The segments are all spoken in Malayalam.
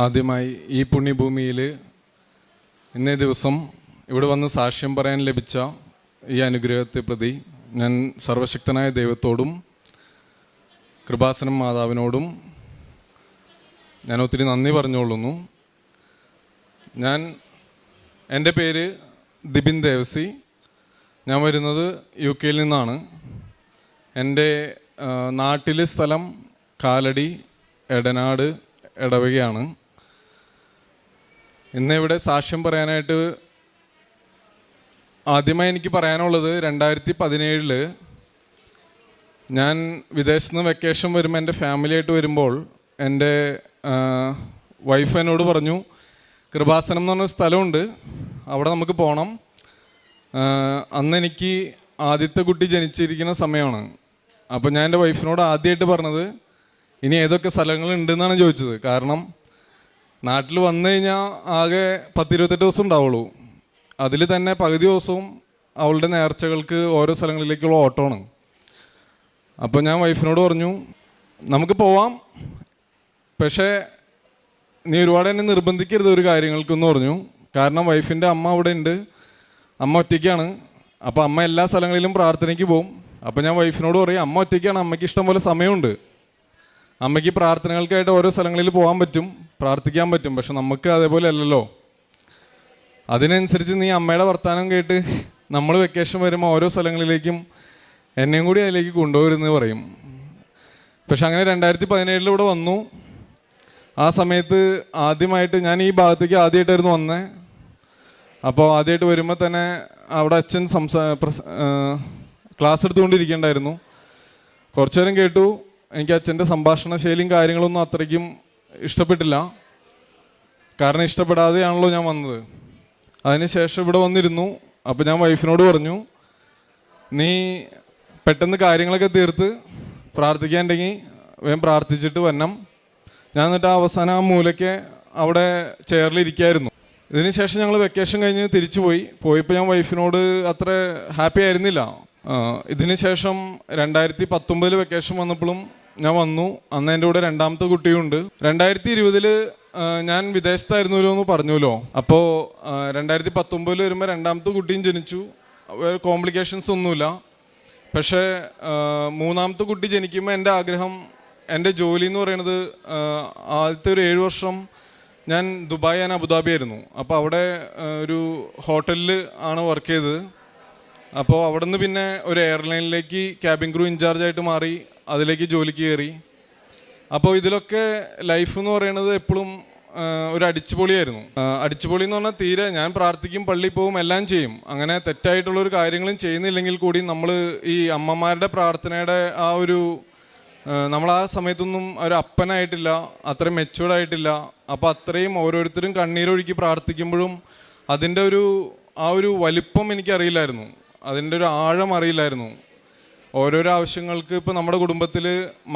ആദ്യമായി ഈ പുണ്യഭൂമിയിൽ ഇന്നേ ദിവസം ഇവിടെ വന്ന് സാക്ഷ്യം പറയാൻ ലഭിച്ച ഈ അനുഗ്രഹത്തെ പ്രതി ഞാൻ സർവശക്തനായ ദൈവത്തോടും കൃപാസനം മാതാവിനോടും ഞാൻ ഒത്തിരി നന്ദി പറഞ്ഞുകൊള്ളുന്നു. എൻ്റെ പേര് ദിബിൻ ദേവസി. ഞാൻ വരുന്നത് UK നിന്നാണ്. എൻ്റെ നാട്ടിലെ സ്ഥലം കാലടി, എടനാട്, ഇടവകയാണ്. ഇന്നിവിടെ സാക്ഷ്യം പറയാനായിട്ട് ആദ്യമായി എനിക്ക് പറയാനുള്ളത് 2017 ഞാൻ വിദേശത്ത് നിന്ന് വെക്കേഷൻ വരുമ്പോൾ എൻ്റെ ഫാമിലിയായിട്ട് വരുമ്പോൾ എൻ്റെ വൈഫ് എന്നോട് പറഞ്ഞു, കൃപാസനം എന്ന് പറഞ്ഞൊരു സ്ഥലമുണ്ട്, അവിടെ നമുക്ക് പോകണം. അന്ന് എനിക്ക് ആദ്യത്തെ കുട്ടി ജനിച്ചിരിക്കുന്ന സമയമാണ്. അപ്പോൾ ഞാൻ എൻ്റെ വൈഫിനോട് ആദ്യമായിട്ട് പറഞ്ഞത് ഇനി ഏതൊക്കെ സ്ഥലങ്ങളുണ്ടെന്നാണ് ചോദിച്ചത്. കാരണം നാട്ടിൽ വന്നു കഴിഞ്ഞാൽ ആകെ 10-28 ദിവസം ഉണ്ടാവുള്ളൂ. അതിൽ തന്നെ പകുതി ദിവസവും അവളുടെ നേർച്ചകൾക്ക് ഓരോ സ്ഥലങ്ങളിലേക്കുള്ള ഓട്ടമാണ്. അപ്പോൾ ഞാൻ വൈഫിനോട് പറഞ്ഞു, നമുക്ക് പോവാം, പക്ഷേ നീ ഒരുപാട് എന്നെ നിർബന്ധിക്കരുത് ഒരു കാര്യങ്ങൾക്കെന്ന് പറഞ്ഞു. കാരണം വൈഫിൻ്റെ അമ്മ അവിടെ ഉണ്ട്, അമ്മ ഒറ്റയ്ക്കാണ്. അപ്പോൾ അമ്മ എല്ലാ സ്ഥലങ്ങളിലും പ്രാർത്ഥനയ്ക്ക് പോകും. അപ്പോൾ ഞാൻ വൈഫിനോട് പറയും, അമ്മ ഒറ്റയ്ക്കാണ്, അമ്മയ്ക്ക് ഇഷ്ടം പോലെ സമയമുണ്ട്, അമ്മയ്ക്ക് പ്രാർത്ഥനകൾക്കായിട്ട് ഓരോ സ്ഥലങ്ങളിൽ പോകാൻ പറ്റും, പ്രാർത്ഥിക്കാൻ പറ്റും. പക്ഷെ നമുക്ക് അതേപോലെ അല്ലല്ലോ. അതിനനുസരിച്ച് നീ അമ്മയുടെ വർത്തമാനം കേട്ട് നമ്മൾ വെക്കേഷൻ വരുമ്പോൾ ഓരോ സ്ഥലങ്ങളിലേക്കും എന്നെയും കൂടി അതിലേക്ക് കൊണ്ടുപോകരുതെന്ന് പറയും. പക്ഷെ അങ്ങനെ 2017 ഇവിടെ വന്നു. ആ സമയത്ത് ആദ്യമായിട്ട് ഞാൻ ഈ ഭാഗത്തേക്ക് ആദ്യമായിട്ടായിരുന്നു വന്നത്. അപ്പോൾ ആദ്യമായിട്ട് വരുമ്പോൾ തന്നെ അവിടെ അച്ഛൻ ക്ലാസ് എടുത്തുകൊണ്ടിരിക്കേണ്ടായിരുന്നു. കുറച്ചു നേരം കേട്ടു. എനിക്ക് അച്ഛൻ്റെ സംഭാഷണ ശൈലിയും കാര്യങ്ങളൊന്നും അത്രയ്ക്കും ഇഷ്ടപ്പെട്ടില്ല. കാരണം ഇഷ്ടപ്പെടാതെയാണല്ലോ ഞാൻ വന്നത്. അതിനുശേഷം ഇവിടെ വന്നിരുന്നു. അപ്പോൾ ഞാൻ വൈഫിനോട് പറഞ്ഞു, നീ പെട്ടെന്ന് കാര്യങ്ങളൊക്കെ തീർത്ത് പ്രാർത്ഥിക്കാനുണ്ടെങ്കിൽ വേഗം പ്രാർത്ഥിച്ചിട്ട് വരണം. ഞാൻ എന്നിട്ട് അവസാനം ആ മൂലയ്ക്ക് അവിടെ ചെയറിലിരിക്കായിരുന്നു. ഇതിന് ശേഷം ഞങ്ങൾ വെക്കേഷൻ കഴിഞ്ഞ് തിരിച്ചു പോയപ്പോൾ ഞാൻ വൈഫിനോട് അത്ര ഹാപ്പി ആയിരുന്നില്ല. ഇതിന് ശേഷം 2019 വെക്കേഷൻ വന്നപ്പോഴും ഞാൻ വന്നു. അന്ന് എൻ്റെ കൂടെ രണ്ടാമത്തെ കുട്ടിയുണ്ട്. 2020 ഞാൻ വിദേശത്തായിരുന്നല്ലോ എന്ന് പറഞ്ഞല്ലോ. അപ്പോൾ 2019 വരുമ്പോൾ രണ്ടാമത്തെ കുട്ടിയും ജനിച്ചു. വേറെ കോംപ്ലിക്കേഷൻസ് ഒന്നുമില്ല. പക്ഷേ മൂന്നാമത്തെ കുട്ടി ജനിക്കുമ്പോൾ എൻ്റെ ആഗ്രഹം, എൻ്റെ ജോലി എന്ന് പറയുന്നത് ആദ്യത്തെ ഒരു 7 വർഷം ഞാൻ ദുബായ് ആൻഡ് അബുദാബി ആയിരുന്നു. അപ്പോൾ അവിടെ ഒരു ഹോട്ടലിൽ ആണ് വർക്ക് ചെയ്തത്. അപ്പോൾ അവിടെ നിന്ന് പിന്നെ ഒരു എയർലൈനിലേക്ക് ക്യാബിൻ ക്രൂ ഇൻചാർജായിട്ട് മാറി, അതിലേക്ക് ജോലിക്ക് കയറി. അപ്പോൾ ഇതിലൊക്കെ ലൈഫ് എന്ന് പറയുന്നത് എപ്പോഴും ഒരു അടിച്ചുപൊളിയായിരുന്നു. അടിച്ചുപൊളി എന്ന് പറഞ്ഞാൽ തീരെ ഞാൻ പ്രാർത്ഥിക്കും, പള്ളിയിൽ പോകും, എല്ലാം ചെയ്യും. അങ്ങനെ തെറ്റായിട്ടുള്ളൊരു കാര്യങ്ങളും ചെയ്യുന്നില്ലെങ്കിൽ കൂടി നമ്മൾ ഈ അമ്മമാരുടെ പ്രാർത്ഥനയുടെ ആ ഒരു നമ്മൾ ആ സമയത്തൊന്നും ഒരു അപ്പനായിട്ടില്ല, അത്രയും മെച്യൂർഡായിട്ടില്ല. അപ്പോൾ അത്രയും ഓരോരുത്തരും കണ്ണീരൊഴുക്കി പ്രാർത്ഥിക്കുമ്പോഴും അതിൻ്റെ ആ ഒരു വലിപ്പം എനിക്കറിയില്ലായിരുന്നു, അതിൻ്റെ ഒരു ആഴം അറിയില്ലായിരുന്നു. ഓരോരോ ആവശ്യങ്ങൾക്ക് ഇപ്പോൾ നമ്മുടെ കുടുംബത്തിൽ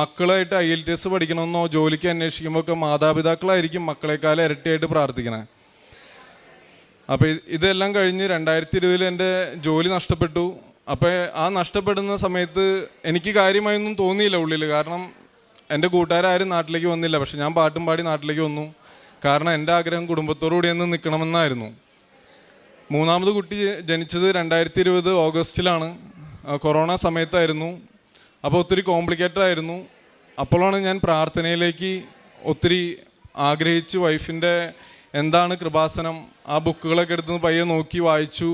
മക്കളായിട്ട് IELTS പഠിക്കണമെന്നോ ജോലിക്ക് അന്വേഷിക്കുമ്പോൾ ഒക്കെ മാതാപിതാക്കളായിരിക്കും മക്കളെക്കാളും ഇരട്ടിയായിട്ട് പ്രാർത്ഥിക്കണേ. അപ്പോൾ ഇതെല്ലാം കഴിഞ്ഞ് 2020 എൻ്റെ ജോലി നഷ്ടപ്പെട്ടു. അപ്പോൾ ആ നഷ്ടപ്പെടുന്ന സമയത്ത് എനിക്ക് കാര്യമായൊന്നും തോന്നിയില്ല ഉള്ളിൽ. കാരണം എൻ്റെ കൂട്ടുകാരും നാട്ടിലേക്ക് വന്നില്ല. പക്ഷെ ഞാൻ പാട്ടും പാടി നാട്ടിലേക്ക് വന്നു. കാരണം എൻ്റെ ആഗ്രഹം കുടുംബത്തോടുകൂടി ഒന്ന് നിൽക്കണമെന്നായിരുന്നു. മൂന്നാമത് കുട്ടി ജനിച്ചത് 2020 ഓഗസ്റ്റിലാണ്. കൊറോണ സമയത്തായിരുന്നു. അപ്പോൾ ഒത്തിരി കോംപ്ലിക്കേറ്റഡ് ആയിരുന്നു. അപ്പോഴാണ് ഞാൻ പ്രാർത്ഥനയിലേക്ക് ഒത്തിരി ആഗ്രഹിച്ച് വൈഫിൻ്റെ എന്താണ് കൃപാസനം, ആ ബുക്കുകളൊക്കെ എടുത്ത് പയ്യെ നോക്കി വായിച്ചു.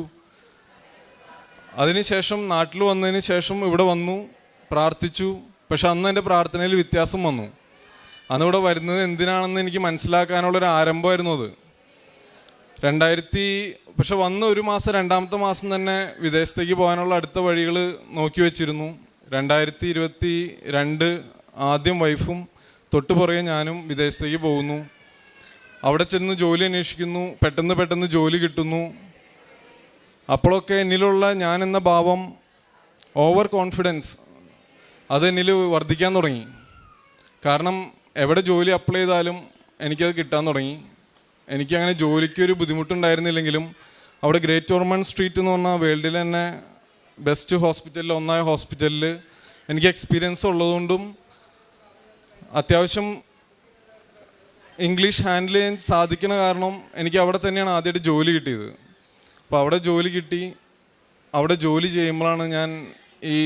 അതിനുശേഷം നാട്ടിൽ വന്നതിന് ശേഷം ഇവിടെ വന്നു, പ്രാർത്ഥിച്ചു. പക്ഷെ അന്ന് എൻ്റെ പ്രാർത്ഥനയിൽ വ്യത്യാസം വന്നു. അന്നിവിടെ വരുന്നത് എന്തിനാണെന്ന് എനിക്ക് മനസ്സിലാക്കാനുള്ളൊരു ആരംഭമായിരുന്നു അത്. പക്ഷെ വന്ന് ഒരു മാസം, രണ്ടാമത്തെ മാസം തന്നെ വിദേശത്തേക്ക് പോകാനുള്ള അടുത്ത വഴികൾ നോക്കി വെച്ചിരുന്നു. 2022 ആദ്യം വൈഫും തൊട്ട് പുറകെ ഞാനും വിദേശത്തേക്ക് പോകുന്നു. അവിടെ ചെന്ന് ജോലി അന്വേഷിക്കുന്നു. പെട്ടെന്ന് ജോലി കിട്ടുന്നു. അപ്പോഴൊക്കെ എന്നിലുള്ള ഞാൻ എന്ന ഭാവം, ഓവർ കോൺഫിഡൻസ്, അത് എന്നിൽ വർദ്ധിക്കാൻ തുടങ്ങി. കാരണം എവിടെ ജോലി അപ്ലൈ ചെയ്താലും എനിക്കത് കിട്ടാൻ തുടങ്ങി. എനിക്കങ്ങനെ ജോലിക്കൊരു ബുദ്ധിമുട്ടുണ്ടായിരുന്നില്ലെങ്കിലും അവിടെ ഗ്രേറ്റ് ഓർമണ്ട് സ്ട്രീറ്റ് എന്ന് പറഞ്ഞാൽ വേൾഡിൽ തന്നെ ബെസ്റ്റ് ഹോസ്പിറ്റലിൽ ഒന്നായ ഹോസ്പിറ്റലിൽ എനിക്ക് എക്സ്പീരിയൻസ് ഉള്ളതുകൊണ്ടും അത്യാവശ്യം ഇംഗ്ലീഷ് ഹാൻഡിൽ ചെയ്യാൻ സാധിക്കണ കാരണം എനിക്ക് അവിടെ തന്നെയാണ് ആദ്യമായിട്ട് ജോലി കിട്ടിയത്. അപ്പോൾ അവിടെ ജോലി കിട്ടി. അവിടെ ജോലി ചെയ്യുമ്പോഴാണ് ഞാൻ ഈ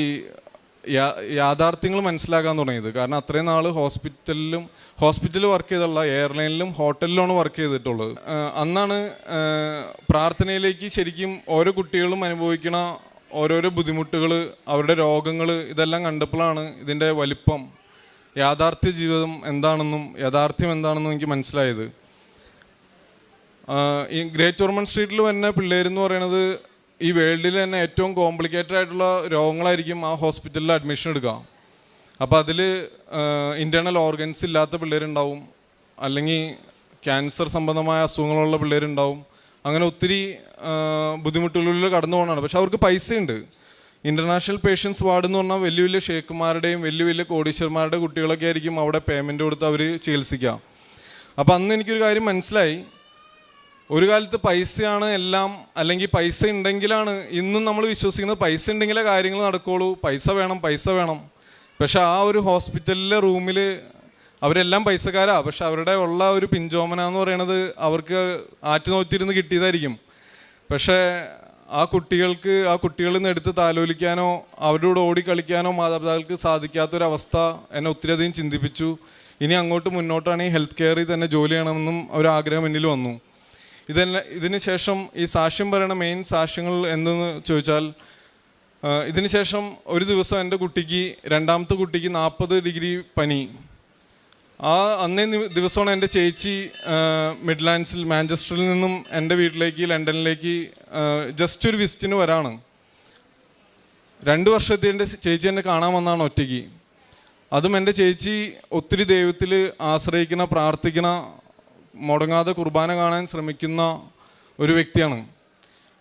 യാഥാർത്ഥ്യങ്ങൾ മനസ്സിലാക്കാൻ തുടങ്ങിയത്. കാരണം അത്രയും നാൾ ഹോസ്പിറ്റലിൽ വർക്ക് ചെയ്തുള്ള, എയർലൈനിലും ഹോട്ടലിലുമാണ് വർക്ക് ചെയ്തിട്ടുള്ളത്. അന്നാണ് പ്രാർത്ഥനയിലേക്ക് ശരിക്കും ഓരോ കുട്ടികളും അനുഭവിക്കണ ഓരോരോ ബുദ്ധിമുട്ടുകൾ, അവരുടെ രോഗങ്ങൾ, ഇതെല്ലാം കണ്ടപ്പോഴാണ് ഇതിൻ്റെ വലിപ്പം, യാഥാർത്ഥ്യ ജീവിതം എന്താണെന്നും യാഥാർത്ഥ്യം എന്താണെന്നും എനിക്ക് മനസ്സിലായത്. ഈ ഗ്രേറ്റ് ഓർമണ്ട് സ്ട്രീറ്റിൽ വരുന്ന പിള്ളേരെന്ന് പറയുന്നത് ഈ വേൾഡിൽ തന്നെ ഏറ്റവും കോംപ്ലിക്കേറ്റഡ് ആയിട്ടുള്ള രോഗങ്ങളായിരിക്കും ആ ഹോസ്പിറ്റലിൽ അഡ്മിഷൻ എടുക്കുക. അപ്പോൾ അതിൽ ഇൻറ്റേർണൽ ഓർഗൻസ് ഇല്ലാത്ത പിള്ളേരുണ്ടാവും, അല്ലെങ്കിൽ ക്യാൻസർ സംബന്ധമായ അസുഖങ്ങളുള്ള പിള്ളേരുണ്ടാവും. അങ്ങനെ ഒത്തിരി ബുദ്ധിമുട്ടുകളിൽ കടന്നു പോകുന്നതാണ്. പക്ഷെ അവർക്ക് പൈസയുണ്ട്. ഇൻ്റർനാഷണൽ പേഷ്യൻസ് വാർഡ് എന്ന് പറഞ്ഞാൽ വലിയ വലിയ ഷേഖുമാരുടെയും വലിയ വലിയ കോടീശ്വരന്മാരുടെ കുട്ടികളൊക്കെ ആയിരിക്കും അവിടെ പേയ്മെൻറ്റ് കൊടുത്ത് അവർ ചികിത്സിക്കുക. അപ്പോൾ അന്ന് എനിക്കൊരു കാര്യം മനസ്സിലായി. ഒരു കാലത്ത് പൈസയാണ് എല്ലാം, അല്ലെങ്കിൽ പൈസ ഉണ്ടെങ്കിലാണ്, ഇന്നും നമ്മൾ വിശ്വസിക്കുന്നത് പൈസ ഉണ്ടെങ്കിലേ കാര്യങ്ങൾ നടക്കുകയുള്ളൂ, പൈസ വേണം. പക്ഷെ ആ ഒരു ഹോസ്പിറ്റലിലെ റൂമിൽ അവരെല്ലാം പൈസക്കാരാ, പക്ഷെ അവരുടെ ഉള്ള ഒരു പിഞ്ചോമന എന്ന് പറയണത് അവർക്ക് ആറ്റുനോറ്റിരുന്ന് കിട്ടിയതായിരിക്കും. പക്ഷേ ആ കുട്ടികളിൽ നിന്ന് എടുത്ത് താലോലിക്കാനോ അവരുടെ കൂടെ ഓടിക്കളിക്കാനോ മാതാപിതാക്കൾക്ക് സാധിക്കാത്തൊരവസ്ഥ എന്നെ ഒത്തിരിയധികം ചിന്തിപ്പിച്ചു. ഇനി അങ്ങോട്ട് മുന്നോട്ടാണ് ഈ ഹെൽത്ത് കെയറിൽ തന്നെ ജോലി ചെയ്യണമെന്നും ഒരാഗ്രഹം എന്നിൽ വന്നു. ഇതിന് ശേഷം ഈ സാക്ഷ്യം പറയുന്ന മെയിൻ സാക്ഷ്യങ്ങൾ എന്തെന്ന് ചോദിച്ചാൽ, ഇതിന് ശേഷം ഒരു ദിവസം എൻ്റെ കുട്ടിക്ക്, രണ്ടാമത്തെ കുട്ടിക്ക് 40 ഡിഗ്രി പനി. അന്നേ ദിവസമാണ് എൻ്റെ ചേച്ചി മിഡ്ലാൻഡ്സിൽ, മാഞ്ചസ്റ്ററിൽ നിന്നും എൻ്റെ വീട്ടിലേക്ക്, ലണ്ടനിലേക്ക് ജസ്റ്റ് ഒരു വിസിറ്റിന് വരാണ്. 2 വർഷത്തെ എൻ്റെ ചേച്ചി എന്നെ കാണാൻ വന്നതാണ് ഒറ്റയ്ക്ക്. അതും എൻ്റെ ചേച്ചി ഒത്തിരി ദൈവത്തിൽ ആശ്രയിക്കുന്ന, പ്രാർത്ഥിക്കുന്ന, മുടങ്ങാതെ കുർബാന കാണാൻ ശ്രമിക്കുന്ന ഒരു വ്യക്തിയാണ്.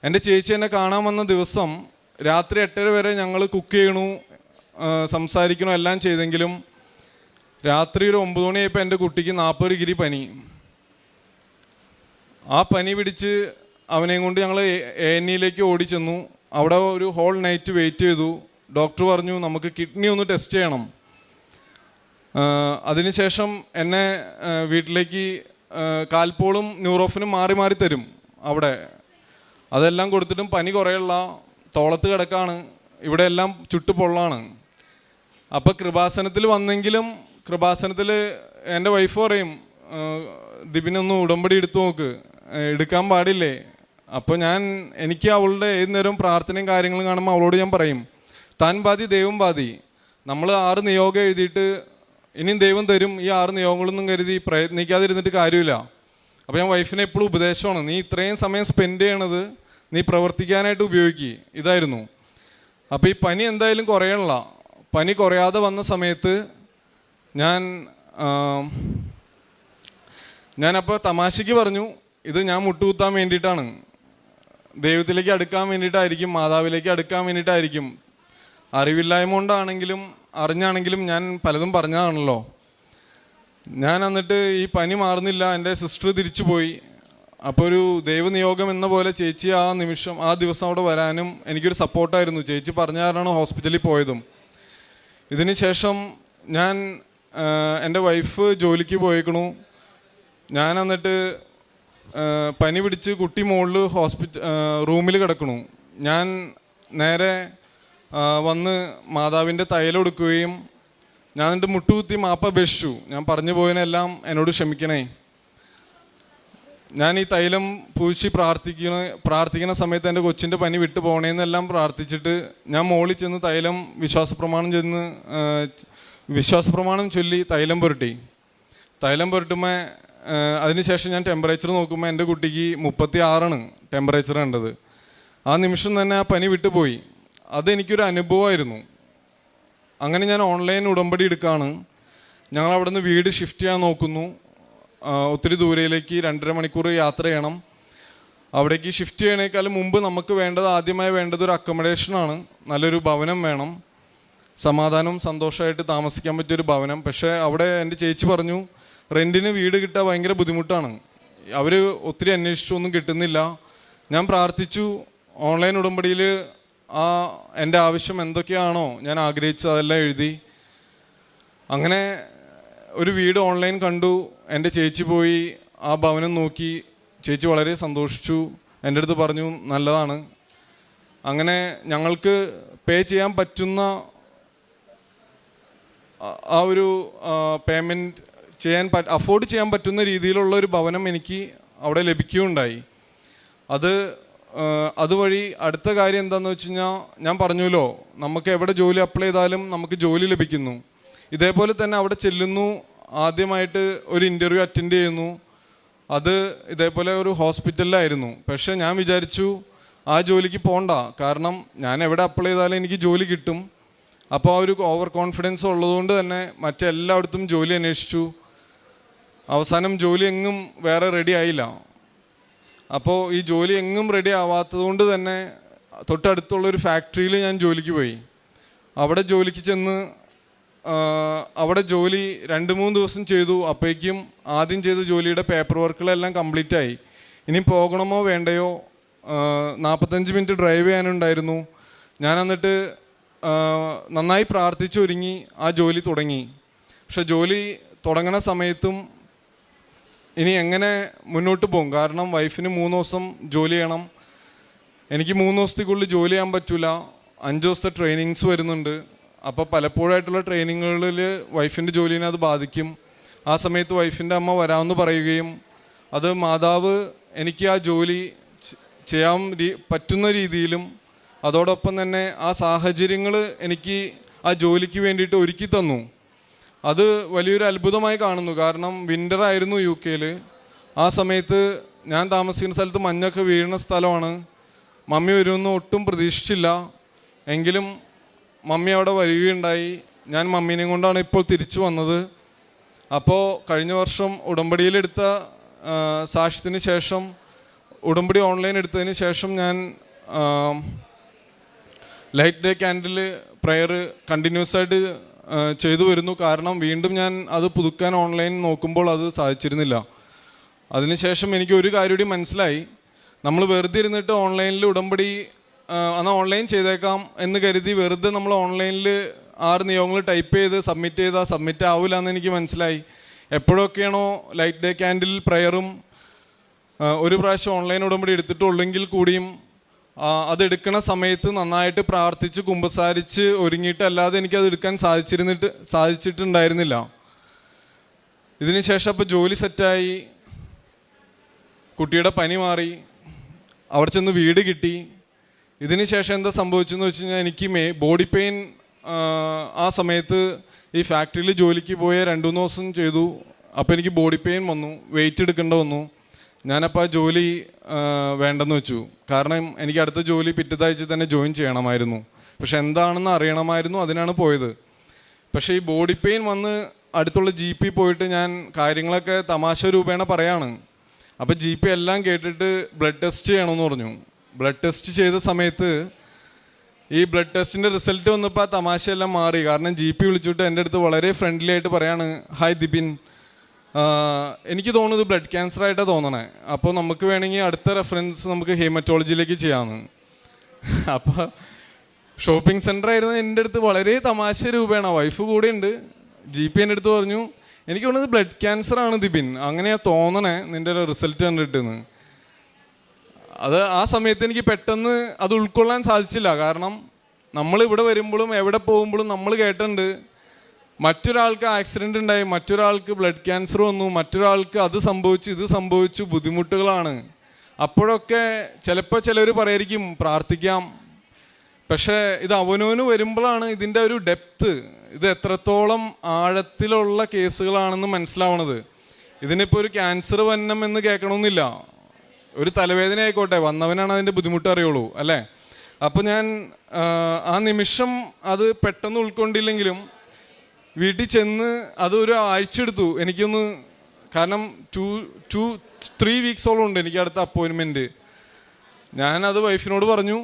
എൻ്റെ ചേച്ചി എന്നെ കാണാൻ വന്ന ദിവസം രാത്രി 8:30 വരെ ഞങ്ങൾ കുക്ക് ചെയ്യണു, സംസാരിക്കണു, എല്ലാം ചെയ്തെങ്കിലും രാത്രി ഒരു 9 മണിയായപ്പോൾ എൻ്റെ കുട്ടിക്ക് 40 ഡിഗ്രി പനി. ആ പനി പിടിച്ച് അവനെയും കൊണ്ട് ഞങ്ങൾ ANEയിലേക്ക് ഓടിച്ചെന്നു. അവിടെ ഒരു ഹോൾ നൈറ്റ് വെയിറ്റ് ചെയ്തു. ഡോക്ടർ പറഞ്ഞു നമുക്ക് കിഡ്നി ഒന്ന് ടെസ്റ്റ് ചെയ്യണം. അതിനുശേഷം എന്നെ വീട്ടിലേക്ക് കാൽപോളും ന്യൂറോഫിനും മാറി മാറി തരും അവിടെ. അതെല്ലാം കൊടുത്തിട്ടും പനി കുറയുള്ള, തോളത്ത് കിടക്കാണ്, ഇവിടെ എല്ലാം ചുട്ടുപൊള്ളാണ്. അപ്പോൾ കൃപാസനത്തിൽ വന്നെങ്കിലും കൃപാസനത്തിൽ എൻ്റെ വൈഫ് പറയും, ദിബിനൊന്ന് ഉടമ്പടി എടുത്തു നോക്ക്, എടുക്കാൻ പാടില്ലേ. അപ്പോൾ എനിക്ക് അവളുടെ ഏത് നേരവും പ്രാർത്ഥനയും കാര്യങ്ങളും കാണുമ്പോൾ അവളോട് ഞാൻ പറയും, താൻ ബാധി ദൈവം ബാധി. നമ്മൾ 6 നിയോഗം എഴുതിയിട്ട് ഇനിയും ദൈവം തരും, ഈ 6 നിയോഗങ്ങളൊന്നും കരുതി പ്രയത്നിക്കാതിരുന്നിട്ട് കാര്യമില്ല. അപ്പോൾ ഞാൻ വൈഫിനെ എപ്പോഴും ഉപദേശമാണ്, നീ ഇത്രയും സമയം സ്പെൻഡ് ചെയ്യണത് നീ പ്രവർത്തിക്കാനായിട്ട് ഉപയോഗിക്കുക. ഇതായിരുന്നു. അപ്പോൾ ഈ പനി എന്തായാലും കുറയണില്ല. പനി കുറയാതെ വന്ന സമയത്ത് ഞാനപ്പോൾ തമാശയ്ക്ക് പറഞ്ഞു, ഇത് ഞാൻ മുട്ടുകുത്താൻ വേണ്ടിയിട്ടാണ്, ദൈവത്തിലേക്ക് അടുക്കാൻ വേണ്ടിയിട്ടായിരിക്കും, മാതാവിലേക്ക് അടുക്കാൻ വേണ്ടിയിട്ടായിരിക്കും. അറിവില്ലായ്മ കൊണ്ടാണെങ്കിലും അറിഞ്ഞാണെങ്കിലും ഞാൻ പലതും പറഞ്ഞതാണല്ലോ. ഞാൻ എന്നിട്ട് ഈ പനി മാറുന്നില്ല, എൻ്റെ സിസ്റ്റർ തിരിച്ചു പോയി. അപ്പോൾ ഒരു ദൈവനിയോഗം എന്ന പോലെ ചേച്ചി ആ ദിവസം അവിടെ വരാനും എനിക്കൊരു സപ്പോർട്ടായിരുന്നു. ചേച്ചി പറഞ്ഞ കാരണമാണ് ഹോസ്പിറ്റലിൽ പോയതും. ഇതിന് ശേഷം എൻ്റെ വൈഫ് ജോലിക്ക് പോയേക്കണു. ഞാൻ എന്നിട്ട് പനി പിടിച്ച് കുട്ടി മുകളിൽ റൂമിൽ കിടക്കണു. ഞാൻ നേരെ വന്ന് മാതാവിൻ്റെ തൈലം എടുക്കുകയും ഞാൻ എന്നിട്ട് മുട്ടുകുത്തി മാപ്പ അപേക്ഷിച്ചു, ഞാൻ പറഞ്ഞു പോയതിനെല്ലാം എന്നോട് ക്ഷമിക്കണേ. ഞാൻ ഈ തൈലം പൂശി പ്രാർത്ഥിക്കുന്ന സമയത്ത് എൻ്റെ കൊച്ചിൻ്റെ പനി വിട്ടു പോകണേന്നെല്ലാം പ്രാർത്ഥിച്ചിട്ട് ഞാൻ മുകളിൽ ചെന്ന് തൈലം വിശ്വാസപ്രമാണം ചൊല്ലി തൈലം പുരട്ടുമ്പോൾ അതിനുശേഷം ഞാൻ ടെമ്പറേച്ചർ നോക്കുമ്പോൾ എൻ്റെ കുട്ടിക്ക് 36 ടെമ്പറേച്ചർ കണ്ടത്. ആ നിമിഷം തന്നെ ആ പനി വിട്ടുപോയി. അതെനിക്കൊരു അനുഭവമായിരുന്നു. അങ്ങനെ ഞാൻ ഓൺലൈൻ ഉടമ്പടി എടുക്കുകയാണ്. ഞങ്ങൾ അവിടെ നിന്ന് വീട് ഷിഫ്റ്റ് ചെയ്യാൻ നോക്കുന്നു. ഒത്തിരി ദൂരയിലേക്ക് 2.5 മണിക്കൂർ യാത്ര ചെയ്യണം. അവിടേക്ക് ഷിഫ്റ്റ് ചെയ്യണേക്കാളും മുമ്പ് നമുക്ക് ആദ്യമായി വേണ്ടത് ഒരു അക്കോമഡേഷനാണ്. നല്ലൊരു ഭവനം വേണം, സമാധാനവും സന്തോഷമായിട്ട് താമസിക്കാൻ പറ്റിയൊരു ഭവനം. പക്ഷേ അവിടെ എൻ്റെ ചേച്ചി പറഞ്ഞു, റെൻറ്റിന് വീട് കിട്ടാൻ ഭയങ്കര ബുദ്ധിമുട്ടാണ്, അവർ ഒത്തിരി അന്വേഷിച്ചൊന്നും കിട്ടുന്നില്ല. ഞാൻ പ്രാർത്ഥിച്ചു. ഓൺലൈൻ ഉടമ്പടിയിൽ എൻ്റെ ആവശ്യം എന്തൊക്കെയാണോ ഞാൻ ആഗ്രഹിച്ചത് അതെല്ലാം എഴുതി. അങ്ങനെ ഒരു വീട് ഓൺലൈൻ കണ്ടു. എൻ്റെ ചേച്ചി പോയി ആ ഭവനം നോക്കി. ചേച്ചി വളരെ സന്തോഷിച്ചു. എൻ്റെ അടുത്ത് പറഞ്ഞു നല്ലതാണ്. അങ്ങനെ ഞങ്ങൾക്ക് പേ ചെയ്യാൻ പറ്റുന്ന ആ ഒരു പേയ്മെൻറ്റ് അഫോർഡ് ചെയ്യാൻ പറ്റുന്ന രീതിയിലുള്ള ഒരു ഭവനം എനിക്ക് അവിടെ ലഭിക്കുകയുണ്ടായി. അതുവഴി അടുത്ത കാര്യം എന്താണെന്ന് വെച്ച് കഴിഞ്ഞാൽ, ഞാൻ പറഞ്ഞല്ലോ നമുക്ക് എവിടെ ജോലി അപ്ലൈ ചെയ്താലും നമുക്ക് ജോലി ലഭിക്കുന്നു. ഇതേപോലെ തന്നെ അവിടെ ചെല്ലുന്നു, ആദ്യമായിട്ട് ഒരു ഇൻ്റർവ്യൂ അറ്റൻഡ് ചെയ്യുന്നു. അത് ഇതേപോലെ ഒരു ഹോസ്പിറ്റലിലായിരുന്നു. പക്ഷേ ഞാൻ വിചാരിച്ചു ആ ജോലിക്ക് പോകണ്ട, കാരണം ഞാൻ എവിടെ അപ്ലൈ ചെയ്താലും എനിക്ക് ജോലി കിട്ടും. അപ്പോൾ ആ ഒരു ഓവർ കോൺഫിഡൻസ് ഉള്ളതുകൊണ്ട് തന്നെ മറ്റെല്ലായിടത്തും ജോലി അന്വേഷിച്ചു. അവസാനം ജോലി എങ്ങും വേറെ റെഡി ആയില്ല. അപ്പോൾ ഈ ജോലി എങ്ങും റെഡി ആവാത്തതുകൊണ്ട് തന്നെ തൊട്ടടുത്തുള്ളൊരു ഫാക്ടറിയിൽ ഞാൻ ജോലിക്ക് പോയി. അവിടെ ജോലിക്ക് ചെന്ന് അവിടെ ജോലി 2-3 ദിവസം ചെയ്തു. അപ്പോഴേക്കും ആദ്യം ചെയ്ത ജോലിയുടെ പേപ്പർ വർക്കുകളെല്ലാം കംപ്ലീറ്റ് ആയി. ഇനി പോകണമോ വേണ്ടയോ, 45 മിനിറ്റ് ഡ്രൈവ് ചെയ്യാനുണ്ടായിരുന്നു. ഞാൻ എന്നിട്ട് നന്നായി പ്രാർത്ഥിച്ചൊരുങ്ങി ആ ജോലി തുടങ്ങി. പക്ഷെ ജോലി തുടങ്ങുന്ന സമയത്തും ഇനി എങ്ങനെ മുന്നോട്ട് പോകും, കാരണം വൈഫിന് 3 ദിവസം ജോലി ചെയ്യണം. എനിക്ക് 3 ദിവസത്തേക്കുള്ളിൽ ജോലി ചെയ്യാൻ പറ്റില്ല. 5 ദിവസത്തെ ട്രെയിനിങ്സ് വരുന്നുണ്ട്. അപ്പോൾ പലപ്പോഴായിട്ടുള്ള ട്രെയിനിങ്ങുകളിൽ വൈഫിൻ്റെ ജോലിനെ അത് ബാധിക്കും. ആ സമയത്ത് വൈഫിൻ്റെ അമ്മ വരാമെന്ന് പറയുകയും അത് മാതാവ് എനിക്ക് ആ ജോലി ചെയ്യാൻ പറ്റുന്ന രീതിയിലും അതോടൊപ്പം തന്നെ ആ സാഹചര്യങ്ങൾ എനിക്ക് ആ ജോലിക്ക് വേണ്ടിയിട്ട് ഒരുക്കി തന്നു. അത് വലിയൊരു അത്ഭുതമായി കാണുന്നു. കാരണം വിൻ്റർ ആയിരുന്നു UK-ൽ. ആ സമയത്ത് ഞാൻ താമസിക്കുന്ന സ്ഥലത്ത് മഞ്ഞൊക്കെ വീഴുന്ന സ്ഥലമാണ്. മമ്മി വരുമെന്ന് ഒട്ടും പ്രതീക്ഷിച്ചില്ല. എങ്കിലും മമ്മി അവിടെ വരികയുണ്ടായി. ഞാൻ മമ്മീനെയും കൊണ്ടാണ് ഇപ്പോൾ തിരിച്ചു വന്നത്. അപ്പോൾ കഴിഞ്ഞ വർഷം ഉടമ്പടിയിലെടുത്ത സാക്ഷ്യത്തിന് ശേഷം, ഉടമ്പടി ഓൺലൈൻ എടുത്തതിന് ശേഷം ഞാൻ light day candle prayer continuous ആയിട്ട് ചെയ്തു വരുന്നു. കാരണം വീണ്ടും ഞാൻ അത് പുതുക്കാൻ ഓൺലൈൻ നോക്കുമ്പോൾ അത് സാധിച്ചിരുന്നില്ല. അതിനുശേഷം എനിക്ക് ഒരു കാര്യം കൂടി മനസ്സിലായി. നമ്മൾ വെറുതെ ഇരുന്നിട്ട് ഓൺലൈനിൽ ഉടമ്പടി എന്നാൽ ഓൺലൈൻ ചെയ്തേക്കാം എന്ന് കരുതി വെറുതെ നമ്മൾ ഓൺലൈനിൽ 6 നിയമങ്ങൾ ടൈപ്പ് ചെയ്ത് സബ്മിറ്റ് ആവില്ല എന്ന് എനിക്ക് മനസ്സിലായി. എപ്പോഴൊക്കെയാണോ ലൈറ്റ് ഡേ ക്യാൻഡിൽ പ്രെയറും ഒരു പ്രാവശ്യം ഓൺലൈൻ ഉടമ്പടി എടുത്തിട്ടുള്ളെങ്കിൽ കൂടിയും അതെടുക്കുന്ന സമയത്ത് നന്നായിട്ട് പ്രാർത്ഥിച്ച് കുമ്പസാരിച്ച് ഒരുങ്ങിയിട്ടല്ലാതെ എനിക്കത് എടുക്കാൻ സാധിച്ചിട്ടുണ്ടായിരുന്നില്ല. ഇതിനുശേഷം അപ്പോൾ ജോലി സെറ്റായി, കുട്ടിയുടെ പനി മാറി, അവിടെ ചെന്ന് വീട് കിട്ടി. ഇതിന് ശേഷം എന്താ സംഭവിച്ചെന്ന് വെച്ച് കഴിഞ്ഞാൽ, എനിക്ക് ബോഡി പെയിൻ ആ സമയത്ത് ഈ ഫാക്ടറിയിൽ ജോലിക്ക് പോയ 2-3 ദിവസം ചെയ്തു. അപ്പോൾ എനിക്ക് ബോഡി പെയിൻ വന്നു, വെയിറ്റ് എടുക്കേണ്ട വന്നു. ഞാനപ്പോൾ ആ ജോലി വേണ്ടെന്ന് വെച്ചു. കാരണം എനിക്ക് അടുത്ത ജോലി പിറ്റത്തെ ആഴ്ച തന്നെ ജോയിൻ ചെയ്യണമായിരുന്നു. പക്ഷെ എന്താണെന്ന് അറിയണമായിരുന്നു, അതിനാണ് പോയത്. പക്ഷേ ഈ ബോഡി പെയിൻ വന്ന് അടുത്തുള്ള GP പോയിട്ട് ഞാൻ കാര്യങ്ങളൊക്കെ തമാശ രൂപേണ പറയാണ്. അപ്പോൾ GP എല്ലാം കേട്ടിട്ട് ബ്ലഡ് ടെസ്റ്റ് ചെയ്യണമെന്ന് പറഞ്ഞു. ബ്ലഡ് ടെസ്റ്റ് ചെയ്ത സമയത്ത് ഈ ബ്ലഡ് ടെസ്റ്റിൻ്റെ റിസൾട്ട് വന്നപ്പോൾ ആ തമാശയെല്ലാം മാറി. കാരണം GP വിളിച്ചിട്ട് എൻ്റെ അടുത്ത് വളരെ ഫ്രണ്ട്ലി ആയിട്ട് പറയാണ്, ഹായ് ദിബിൻ, എനിക്ക് തോന്നുന്നത് ബ്ലഡ് ക്യാൻസർ ആയിട്ടാണ് തോന്നണേ. അപ്പോൾ നമുക്ക് വേണമെങ്കിൽ അടുത്ത റെഫറൻസ് നമുക്ക് ഹീമറ്റോളജിയിലേക്ക് ചെയ്യാമെന്ന്. അപ്പോൾ ഷോപ്പിംഗ് സെൻ്റർ ആയിരുന്നു എൻ്റെ അടുത്ത് വളരെ തമാശ രൂപേണ. വൈഫ് കൂടെ ഉണ്ട്. GP എൻ്റെ അടുത്ത് പറഞ്ഞു, എനിക്ക് തോന്നുന്നത് ബ്ലഡ് ക്യാൻസർ ആണ് ദിബിൻ, അങ്ങനെയാണ് തോന്നണേ നിൻ്റെ റിസൾട്ട് കണ്ടിട്ടെന്ന്. അത് ആ സമയത്ത് എനിക്ക് പെട്ടെന്ന് അത് ഉൾക്കൊള്ളാൻ സാധിച്ചില്ല. കാരണം നമ്മൾ ഇവിടെ വരുമ്പോഴും എവിടെ പോകുമ്പോഴും നമ്മൾ കേട്ടിട്ടുണ്ട് മറ്റൊരാൾക്ക് ആക്സിഡൻ്റ് ഉണ്ടായി, മറ്റൊരാൾക്ക് ബ്ലഡ് ക്യാൻസർ വന്നു, മറ്റൊരാൾക്ക് അത് സംഭവിച്ചു, ഇത് സംഭവിച്ചു, ബുദ്ധിമുട്ടുകളാണ്. അപ്പോഴൊക്കെ ചിലപ്പോൾ ചിലർ പറയായിരിക്കും പ്രാർത്ഥിക്കാം. പക്ഷേ ഇത് അവനവന് വരുമ്പോഴാണ് ഇതിൻ്റെ ഒരു ഡെപ്ത്, ഇത് എത്രത്തോളം ആഴത്തിലുള്ള കേസുകളാണെന്ന് മനസ്സിലാവണത്. ഇതിനിപ്പോൾ ഒരു ക്യാൻസർ വന്നം എന്ന് കേൾക്കണമെന്നില്ല, ഒരു തലവേദന ആയിക്കോട്ടെ, വന്നവനാണ് അതിൻ്റെ ബുദ്ധിമുട്ട് അറിയുള്ളൂ, അല്ലേ? അപ്പോൾ ഞാൻ ആ നിമിഷം അത് പെട്ടെന്ന് ഉൾക്കൊണ്ടില്ലെങ്കിലും വീട്ടിൽ ചെന്ന് അതൊരു ആഴ്ച എടുത്തു എനിക്കൊന്ന്. കാരണം 2-3 വീക്സോളം ഉണ്ട് എനിക്ക് അടുത്ത അപ്പോയിൻമെൻറ്റ്. ഞാനത് വൈഫിനോട് പറഞ്ഞു.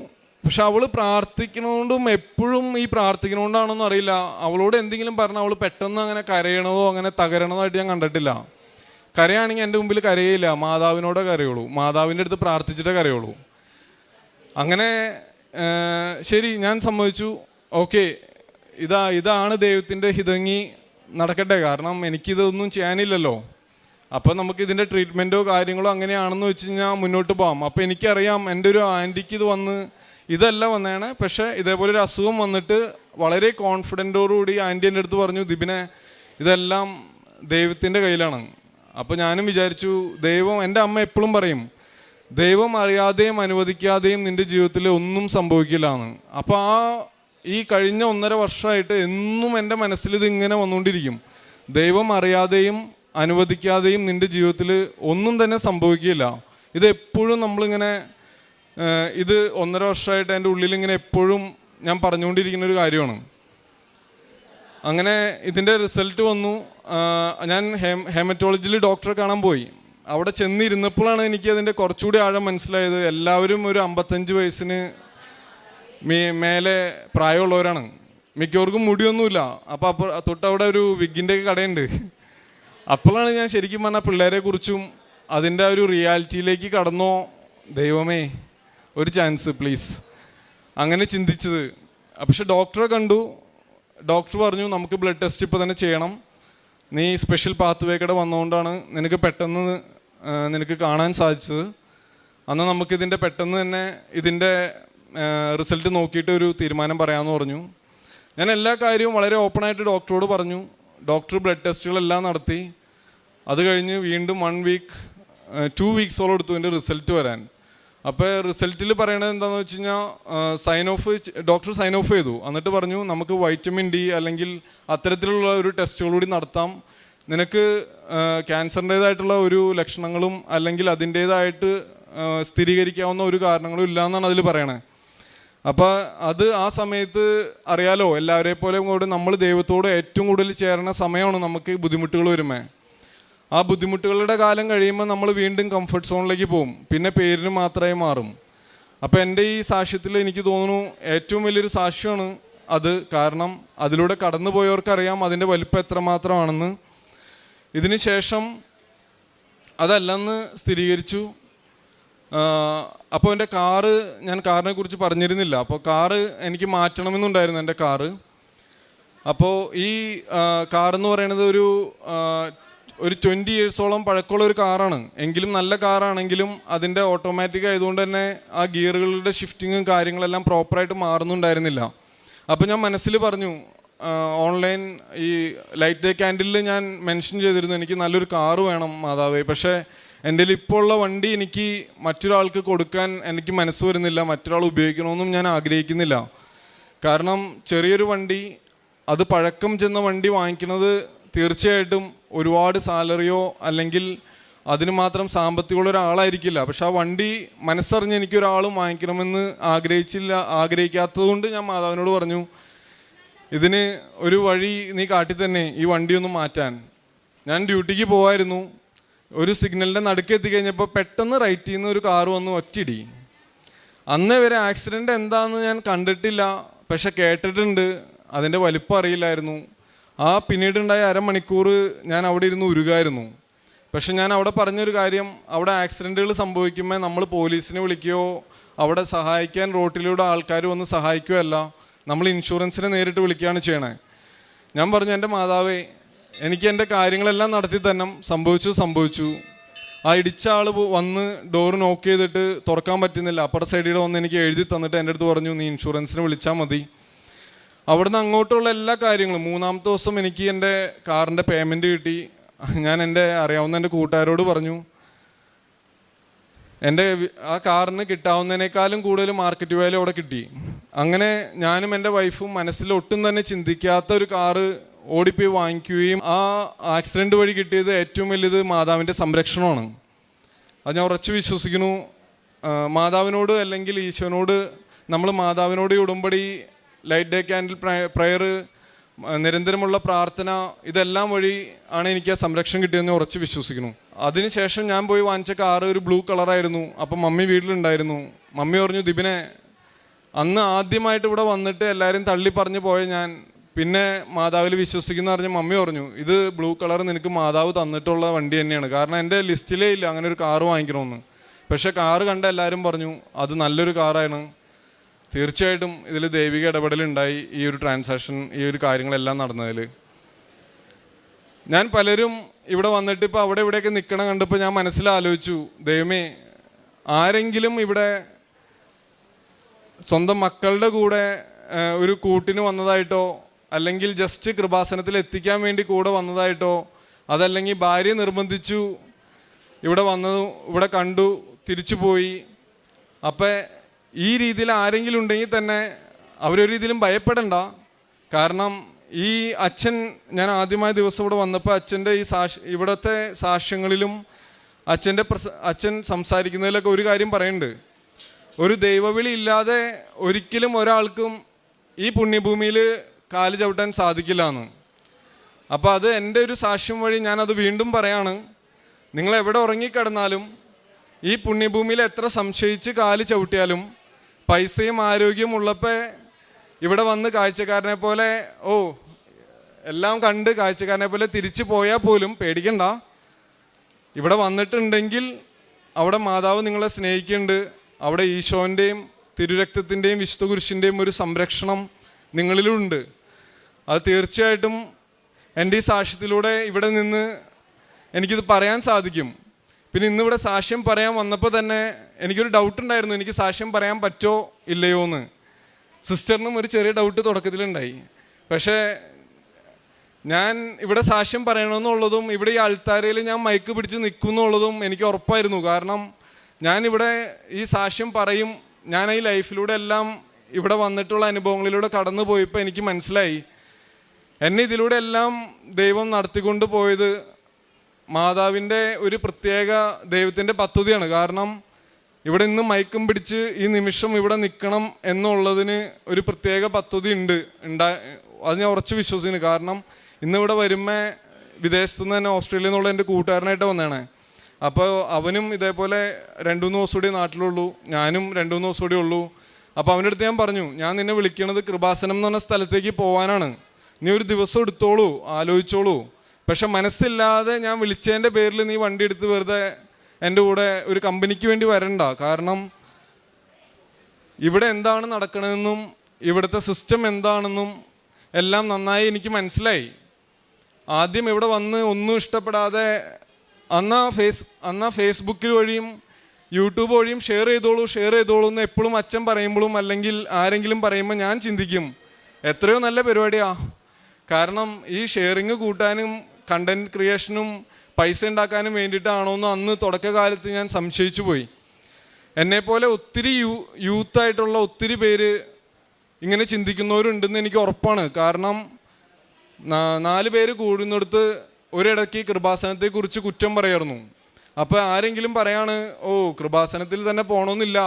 പക്ഷെ അവൾ പ്രാർത്ഥിക്കണോണ്ടും എപ്പോഴും ഈ പ്രാർത്ഥിക്കണോണ്ടാണെന്നും അറിയില്ല, അവളോട് എന്തെങ്കിലും പറഞ്ഞാൽ അവൾ പെട്ടെന്ന് അങ്ങനെ കരയണതോ അങ്ങനെ തകരണതോ ആയിട്ട് ഞാൻ കണ്ടിട്ടില്ല. കരയാണെങ്കിൽ എൻ്റെ മുമ്പിൽ കരയില്ല, മാതാവിനോടെ കരയുള്ളൂ, മാതാവിൻ്റെ അടുത്ത് പ്രാർത്ഥിച്ചിട്ടേ കരയുള്ളൂ. അങ്ങനെ ശരി, ഞാൻ സമ്മതിച്ചു. ഓക്കെ, ഇതാണ് ദൈവത്തിൻ്റെ ഹിതങ്ങി നടക്കട്ടെ, കാരണം എനിക്കിതൊന്നും ചെയ്യാനില്ലല്ലോ. അപ്പോൾ നമുക്ക് ഇതിൻ്റെ ട്രീറ്റ്മെൻറ്റോ കാര്യങ്ങളോ അങ്ങനെയാണെന്ന് വെച്ച് കഴിഞ്ഞാൽ മുന്നോട്ട് പോകാം. അപ്പോൾ എനിക്കറിയാം എൻ്റെ ഒരു ആൻറ്റിക്ക് ഇത് വന്ന് ഇതല്ല വന്നതാണ്, പക്ഷേ ഇതേപോലെ ഒരു അസുഖം വന്നിട്ട് വളരെ കോൺഫിഡൻറ്റോടുകൂടി ആൻറ്റി എൻ്റെ അടുത്ത് പറഞ്ഞു, ദിബിനെ ഇതെല്ലാം ദൈവത്തിൻ്റെ കയ്യിലാണ്. അപ്പോൾ ഞാനും വിചാരിച്ചു, ദൈവം, എൻ്റെ അമ്മ എപ്പോഴും പറയും, ദൈവം അറിയാതെയും അനുവദിക്കാതെയും നിൻ്റെ ജീവിതത്തിൽ ഒന്നും സംഭവിക്കില്ല എന്ന്. അപ്പോൾ ഈ കഴിഞ്ഞ 1.5 വർഷമായിട്ട് എന്നും എൻ്റെ മനസ്സിൽ ഇതിങ്ങനെ വന്നുകൊണ്ടിരിക്കും, ദൈവം അറിയാതെയും അനുവദിക്കാതെയും നിൻ്റെ ജീവിതത്തിൽ ഒന്നും തന്നെ സംഭവിക്കില്ല. ഇത് എപ്പോഴും നമ്മളിങ്ങനെ ഇത് 1.5 വർഷമായിട്ട് എൻ്റെ ഉള്ളിൽ ഇങ്ങനെ എപ്പോഴും ഞാൻ പറഞ്ഞുകൊണ്ടിരിക്കുന്ന ഒരു കാര്യമാണ്. അങ്ങനെ ഇതിൻ്റെ റിസൾട്ട് വന്നു. ഞാൻ ഹെമറ്റോളജിയിൽ ഡോക്ടറെ കാണാൻ പോയി. അവിടെ ചെന്നിരുന്നപ്പോഴാണ് എനിക്ക് അതിൻ്റെ കുറച്ചുകൂടി ആഴം മനസ്സിലായത്. എല്ലാവരും ഒരു 55 വയസ്സിന് മേലെ പ്രായമുള്ളവരാണ്, മിക്കവർക്കും മുടിയൊന്നുമില്ല. അപ്പോൾ തൊട്ടവിടെ ഒരു വിഗിൻ്റെ കടയുണ്ട്. അപ്പോഴാണ് ഞാൻ ശരിക്കും പറഞ്ഞാൽ പിള്ളേരെ കുറിച്ചും അതിൻ്റെ ഒരു റിയാലിറ്റിയിലേക്ക് കടന്നോ, ദൈവമേ ഒരു ചാൻസ് പ്ലീസ്, അങ്ങനെ ചിന്തിച്ചത്. പക്ഷെ ഡോക്ടറെ കണ്ടു. ഡോക്ടർ പറഞ്ഞു, നമുക്ക് ബ്ലഡ് ടെസ്റ്റ് ഇപ്പോൾ തന്നെ ചെയ്യണം, നീ സ്പെഷ്യൽ പാത്ത് വേക്കടെ വന്നുകൊണ്ടാണ് നിനക്ക് പെട്ടെന്ന് നിനക്ക് കാണാൻ സാധിച്ചത്. അന്ന് നമുക്കിതിൻ്റെ പെട്ടെന്ന് തന്നെ ഇതിൻ്റെ റിസൾട്ട് നോക്കിയിട്ട് ഒരു തീരുമാനം പറയാമെന്ന് പറഞ്ഞു. ഞാൻ എല്ലാ കാര്യവും വളരെ ഓപ്പണായിട്ട് ഡോക്ടറോട് പറഞ്ഞു. ഡോക്ടർ ബ്ലഡ് ടെസ്റ്റുകളെല്ലാം നടത്തി. അത് കഴിഞ്ഞ് വീണ്ടും 1 വീക്ക് 2 വീക്സോളം എടുത്തു എൻ്റെ റിസൾട്ട് വരാൻ. അപ്പോൾ റിസൾട്ടിൽ പറയണത് എന്താണെന്ന് വെച്ച് കഴിഞ്ഞാൽ ഡോക്ടർ സൈൻ ഓഫ് ചെയ്തു. എന്നിട്ട് പറഞ്ഞു, നമുക്ക് വൈറ്റമിൻ ഡി അല്ലെങ്കിൽ അത്തരത്തിലുള്ള ഒരു ടെസ്റ്റുകളൂടി നടത്താം, നിനക്ക് ക്യാൻസറിൻ്റേതായിട്ടുള്ള ഒരു ലക്ഷണങ്ങളും അല്ലെങ്കിൽ അതിൻ്റേതായിട്ട് സ്ഥിരീകരിക്കാവുന്ന ഒരു കാരണങ്ങളും ഇല്ല എന്നാണ് അതിൽ പറയണത്. അപ്പോൾ അത് ആ സമയത്ത് അറിയാലോ, എല്ലാവരെ പോലെ കൂടെ നമ്മൾ ദൈവത്തോട് ഏറ്റവും കൂടുതൽ ചേരണ സമയമാണ് നമുക്ക് ബുദ്ധിമുട്ടുകൾ വരുമ്പോൾ. ആ ബുദ്ധിമുട്ടുകളുടെ കാലം കഴിയുമ്പോൾ നമ്മൾ വീണ്ടും കംഫർട്ട് സോണിലേക്ക് പോകും, പിന്നെ പേരിന് മാത്രമായി മാറും. അപ്പോൾ എൻ്റെ ഈ സാക്ഷ്യത്തിൽ എനിക്ക് തോന്നുന്നു ഏറ്റവും വലിയൊരു സാക്ഷ്യമാണ് അത്. കാരണം അതിലൂടെ കടന്നു പോയവർക്കറിയാം അതിൻ്റെ വലിപ്പം എത്രമാത്രമാണെന്ന്. ഇതിന് ശേഷം അതല്ലെന്ന് സ്ഥിരീകരിച്ചു. അപ്പോൾ എൻ്റെ ഞാൻ കാറിനെ കുറിച്ച് പറഞ്ഞിരുന്നില്ല. അപ്പോൾ കാറ് എനിക്ക് മാറ്റണമെന്നുണ്ടായിരുന്നു എൻ്റെ കാറ്. അപ്പോൾ ഈ കാറെന്ന് പറയുന്നത് ഒരു 20 ഇയേഴ്സോളം പഴക്കമുള്ള ഒരു കാറാണ്. എങ്കിലും നല്ല കാറാണെങ്കിലും അതിൻ്റെ ഓട്ടോമാറ്റിക് ആയതുകൊണ്ട് തന്നെ ആ ഗിയറുകളുടെ ഷിഫ്റ്റിങ്ങും കാര്യങ്ങളെല്ലാം പ്രോപ്പറായിട്ട് മാറുന്നുണ്ടായിരുന്നില്ല. അപ്പോൾ ഞാൻ മനസ്സിൽ പറഞ്ഞു, ഓൺലൈൻ ഈ ലൈറ്റ് ഡേ ക്യാൻഡിലിൽ ഞാൻ മെൻഷൻ ചെയ്തിരുന്നു, എനിക്ക് നല്ലൊരു കാറ് വേണം മാതാവേ. പക്ഷേ എൻ്റെ ഇപ്പോൾ ഉള്ള വണ്ടി എനിക്ക് മറ്റൊരാൾക്ക് കൊടുക്കാൻ എനിക്ക് മനസ്സ് വരുന്നില്ല, മറ്റൊരാൾ ഉപയോഗിക്കണമെന്നും ഞാൻ ആഗ്രഹിക്കുന്നില്ല. കാരണം ചെറിയൊരു വണ്ടി, അത് പഴക്കം ചെന്ന വണ്ടി വാങ്ങിക്കുന്നത് തീർച്ചയായിട്ടും ഒരുപാട് സാലറിയോ അല്ലെങ്കിൽ അതിന് മാത്രം സാമ്പത്തികമുള്ള ഒരാളായിരിക്കില്ല. പക്ഷെ ആ വണ്ടി മനസ്സറിഞ്ഞ് എനിക്കൊരാളും വാങ്ങിക്കണമെന്ന് ആഗ്രഹിക്കാത്തത് കൊണ്ട് ഞാൻ മാതാവിനോട് പറഞ്ഞു, ഇതിന് ഒരു വഴി നീ കാട്ടി തന്നെ ഈ വണ്ടിയൊന്നും മാറ്റാൻ. ഞാൻ ഡ്യൂട്ടിക്ക് പോകായിരുന്നു. ഒരു സിഗ്നലിൻ്റെ നടുക്ക് എത്തിക്കഴിഞ്ഞപ്പോൾ പെട്ടെന്ന് റൈറ്റിൽ നിന്ന് ഒരു കാറ് വന്ന് ഒറ്റയിടി. അന്നേ വരെ ആക്സിഡൻറ്റ് എന്താണെന്ന് ഞാൻ കണ്ടിട്ടില്ല, പക്ഷെ കേട്ടിട്ടുണ്ട്. അതിൻ്റെ വലിപ്പം അറിയില്ലായിരുന്നു. ആ പിന്നീടുണ്ടായ അരമണിക്കൂർ ഞാൻ അവിടെ ഇരുന്ന് ഉരുകായിരുന്നു. പക്ഷെ ഞാൻ അവിടെ പറഞ്ഞൊരു കാര്യം, അവിടെ ആക്സിഡൻറ്റുകൾ സംഭവിക്കുമ്പോൾ നമ്മൾ പോലീസിനെ വിളിക്കുകയോ അവിടെ സഹായിക്കാൻ റോട്ടിലൂടെ ആൾക്കാർ വന്ന് സഹായിക്കുകയോ അല്ല, നമ്മൾ ഇൻഷുറൻസിനെ നേരിട്ട് വിളിക്കുകയാണ് ചെയ്യണേ. ഞാൻ പറഞ്ഞു, എൻ്റെ മാതാവേ, എനിക്ക് എൻ്റെ കാര്യങ്ങളെല്ലാം നടത്തി തന്നെ സംഭവിച്ചു. ആ ഇടിച്ച ആൾ വന്ന് ഡോറ് നോക്ക് ചെയ്തിട്ട് തുറക്കാൻ പറ്റുന്നില്ല. അപ്പുറത്തെ സൈഡിൽ വന്ന് എനിക്ക് എഴുതി തന്നിട്ട് എൻ്റെ അടുത്ത് പറഞ്ഞു, നീ ഇൻഷുറൻസിന് വിളിച്ചാൽ മതി. അവിടുന്ന് അങ്ങോട്ടുള്ള എല്ലാ കാര്യങ്ങളും 3-ാമത്തെ ദിവസം എനിക്ക് എൻ്റെ കാറിൻ്റെ പേയ്മെൻറ്റ് കിട്ടി. ഞാൻ അറിയാവുന്ന എൻ്റെ കൂട്ടുകാരോട് പറഞ്ഞു, എൻ്റെ ആ കാറിന് കിട്ടാവുന്നതിനേക്കാളും കൂടുതൽ മാർക്കറ്റ് വാല്യൂ അവിടെ കിട്ടി. അങ്ങനെ ഞാനും എൻ്റെ വൈഫും മനസ്സിൽ ഒട്ടും തന്നെ ചിന്തിക്കാത്ത ഒരു കാറ് ഓടിപ്പോയി വാങ്ങിക്കുകയും ആ ആക്സിഡൻറ്റ് വഴി കിട്ടിയത് ഏറ്റവും വലുത് മാതാവിൻ്റെ സംരക്ഷണമാണ്. അത് ഞാൻ ഉറച്ചു വിശ്വസിക്കുന്നു. മാതാവിനോട് അല്ലെങ്കിൽ ഈശോനോട് നമ്മൾ മാതാവിനോട് ഉടമ്പടി, ലൈറ്റ് ഡേ ക്യാൻഡിൽ പ്രയർ, നിരന്തരമുള്ള പ്രാർത്ഥന, ഇതെല്ലാം വഴി ആണ് എനിക്ക് ആ സംരക്ഷണം കിട്ടിയതെന്ന് ഉറച്ച് വിശ്വസിക്കുന്നു. അതിനുശേഷം ഞാൻ പോയി വാങ്ങിച്ച കാറ് ഒരു ബ്ലൂ കളറായിരുന്നു. അപ്പം മമ്മി വീട്ടിലുണ്ടായിരുന്നു. മമ്മി പറഞ്ഞു, ദിബിനെ, അന്ന് ആദ്യമായിട്ട് ഇവിടെ വന്നിട്ട് എല്ലാവരും തള്ളി പറഞ്ഞു പോയ ഞാൻ പിന്നെ മാതാവിൽ വിശ്വസിക്കുന്ന പറഞ്ഞ് മമ്മി പറഞ്ഞു, ഇത് ബ്ലൂ കളർ നിനക്ക് മാതാവ് തന്നിട്ടുള്ള വണ്ടി തന്നെയാണ്. കാരണം എൻ്റെ ലിസ്റ്റിലേ ഇല്ല അങ്ങനെ ഒരു കാറ് വാങ്ങിക്കണമെന്ന്. പക്ഷേ കാറ് കണ്ട എല്ലാവരും പറഞ്ഞു അത് നല്ലൊരു കാറാണ്. തീർച്ചയായിട്ടും ഇതിൽ ദൈവിക ഇടപെടലുണ്ടായി ഈ ഒരു ട്രാൻസാക്ഷൻ, ഈ ഒരു കാര്യങ്ങളെല്ലാം നടന്നതിൽ. ഞാൻ പലരും ഇവിടെ വന്നിട്ട് ഇപ്പോൾ അവിടെ ഇവിടെയൊക്കെ നിൽക്കണം കണ്ടപ്പോൾ ഞാൻ മനസ്സിലാലോചിച്ചു, ദൈവമേ, ആരെങ്കിലും ഇവിടെ സ്വന്തം മക്കളുടെ കൂടെ ഒരു കൂട്ടിന് വന്നതായിട്ടോ, അല്ലെങ്കിൽ ജസ്റ്റ് കൃപാസനത്തിൽ എത്തിക്കാൻ വേണ്ടി കൂടെ വന്നതായിട്ടോ, അതല്ലെങ്കിൽ ഭാര്യ നിർബന്ധിച്ചു ഇവിടെ വന്നു, ഇവിടെ കണ്ടു, തിരിച്ചു പോയി. അപ്പം ഈ രീതിയിൽ ആരെങ്കിലും ഉണ്ടെങ്കിൽ തന്നെ അവരൊരു രീതിയിലും ഭയപ്പെടണ്ട. കാരണം ഈ അച്ഛൻ, ഞാൻ ആദ്യമായ ദിവസം ഇവിടെ വന്നപ്പോൾ അച്ഛൻ്റെ ഈ ഇവിടുത്തെ സാക്ഷ്യങ്ങളിലും അച്ഛൻ സംസാരിക്കുന്നതിലൊക്കെ ഒരു കാര്യം പറയുന്നുണ്ട്, ഒരു ദൈവവിളി ഇല്ലാതെ ഒരിക്കലും ഒരാൾക്കും ഈ പുണ്യഭൂമിയിൽ കാല് ചവിട്ടാൻ സാധിക്കില്ല എന്ന്. അപ്പോൾ അത് എൻ്റെ ഒരു സാക്ഷ്യം വഴി ഞാനത് വീണ്ടും പറയാണ്. നിങ്ങൾ എവിടെ ഉറങ്ങിക്കിടന്നാലും ഈ പുണ്യഭൂമിയിൽ എത്ര സംശയിച്ച് കാല് ചവിട്ടിയാലും പൈസയും ആരോഗ്യവും ഉള്ളപ്പോൾ ഇവിടെ വന്ന് കാഴ്ചക്കാരനെ പോലെ എല്ലാം കണ്ട് കാഴ്ചക്കാരനെ പോലെ തിരിച്ചു പോയാൽ പോലും പേടിക്കണ്ട. ഇവിടെ വന്നിട്ടുണ്ടെങ്കിൽ അവിടെ മാതാവ് നിങ്ങളെ സ്നേഹിക്കുന്നുണ്ട്. അവിടെ ഈശോൻ്റെയും തിരുരക്തത്തിൻ്റെയും വിശുദ്ധ കുരിശിൻ്റെയും ഒരു സംരക്ഷണം നിങ്ങളിലുണ്ട്. അത് തീർച്ചയായിട്ടും എൻ്റെ ഈ സാക്ഷ്യത്തിലൂടെ ഇവിടെ നിന്ന് എനിക്കിത് പറയാൻ സാധിക്കും. പിന്നെ ഇന്നിവിടെ സാക്ഷ്യം പറയാൻ വന്നപ്പോൾ തന്നെ എനിക്കൊരു ഡൗട്ട് ഉണ്ടായിരുന്നു, എനിക്ക് സാക്ഷ്യം പറയാൻ പറ്റുമോ ഇല്ലയോ എന്ന്. സിസ്റ്ററിനും ഒരു ചെറിയ ഡൗട്ട് തുടക്കത്തിലുണ്ടായി. പക്ഷേ ഞാൻ ഇവിടെ സാക്ഷ്യം പറയണമെന്നുള്ളതും ഇവിടെ ഈ ആൾത്താരയിൽ ഞാൻ മൈക്ക് പിടിച്ച് നിൽക്കും എന്നുള്ളതും എനിക്ക് ഉറപ്പായിരുന്നു. കാരണം ഞാനിവിടെ ഈ സാക്ഷ്യം പറയും, ഞാൻ ഈ ലൈഫിലൂടെ എല്ലാം ഇവിടെ വന്നിട്ടുള്ള അനുഭവങ്ങളിലൂടെ കടന്നു പോയപ്പോൾ എനിക്ക് മനസ്സിലായി, എന്നെ ഇതിലൂടെ എല്ലാം ദൈവം നടത്തിക്കൊണ്ട് പോയത് മാതാവിൻ്റെ ഒരു പ്രത്യേക ദൈവത്തിൻ്റെ പദ്ധതിയാണ്. കാരണം ഇവിടെ ഇന്ന് മയക്കം പിടിച്ച് ഈ നിമിഷം ഇവിടെ നിൽക്കണം എന്നുള്ളതിന് ഒരു പ്രത്യേക പദ്ധതി ഉണ്ട്. അത് ഞാൻ ഉറച്ച് വിശ്വസിക്കുന്നു. കാരണം ഇന്നിവിടെ വരുമ്പോൾ വിദേശത്തു നിന്ന് തന്നെ ഓസ്ട്രേലിയയിൽ നിന്നുള്ള എൻ്റെ കൂട്ടുകാരനായിട്ട് വന്നതാണ്. അപ്പോൾ അവനും ഇതേപോലെ 2-3 ദിവസം കൂടി നാട്ടിലുള്ളൂ, ഞാനും 2-3 ദിവസം കൂടി ഉള്ളൂ. അപ്പോൾ അവൻ്റെ അടുത്ത് ഞാൻ പറഞ്ഞു, ഞാൻ നിന്നെ വിളിക്കണത് കൃപാസനം എന്ന് പറഞ്ഞ സ്ഥലത്തേക്ക് പോകാനാണ്, നീ ഒരു ദിവസം എടുത്തോളൂ, ആലോചിച്ചോളൂ. പക്ഷെ മനസ്സില്ലാതെ ഞാൻ വിളിച്ചതിൻ്റെ പേരിൽ നീ വണ്ടി എടുത്ത് വെറുതെ എൻ്റെ കൂടെ ഒരു കമ്പനിക്ക് വേണ്ടി വരണ്ട. കാരണം ഇവിടെ എന്താണ് നടക്കണമെന്നും ഇവിടുത്തെ സിസ്റ്റം എന്താണെന്നും എല്ലാം നന്നായി എനിക്ക് മനസ്സിലായി. ആദ്യം ഇവിടെ വന്ന് ഒന്നും ഇഷ്ടപ്പെടാതെ അന്നാ ഫേസ്ബുക്കിൽ വഴിയും യൂട്യൂബ് വഴിയും ഷെയർ ചെയ്തോളൂ എന്ന് എപ്പോഴും അച്ഛൻ പറയുമ്പോഴും അല്ലെങ്കിൽ ആരെങ്കിലും പറയുമ്പോൾ ഞാൻ ചിന്തിക്കും, എത്രയോ നല്ല പരിപാടിയാ. കാരണം ഈ ഷെയറിങ് കൂട്ടാനും കണ്ടൻറ് ക്രിയേഷനും പൈസ ഉണ്ടാക്കാനും വേണ്ടിയിട്ടാണോ എന്ന് അന്ന് തുടക്കകാലത്ത് ഞാൻ സംശയിച്ചു പോയി. എന്നെപ്പോലെ ഒത്തിരി യൂത്തായിട്ടുള്ള ഒത്തിരി പേര് ഇങ്ങനെ ചിന്തിക്കുന്നവരുണ്ടെന്ന് എനിക്ക് ഉറപ്പാണ്. കാരണം 4 പേര് കൂടുന്നിടത്ത് ഒരിടയ്ക്ക് കൃപാസനത്തെക്കുറിച്ച് കുറ്റം പറയായിരുന്നു. അപ്പോൾ ആരെങ്കിലും പറയാണ്, കൃപാസനത്തിൽ തന്നെ പോകണമെന്നില്ല,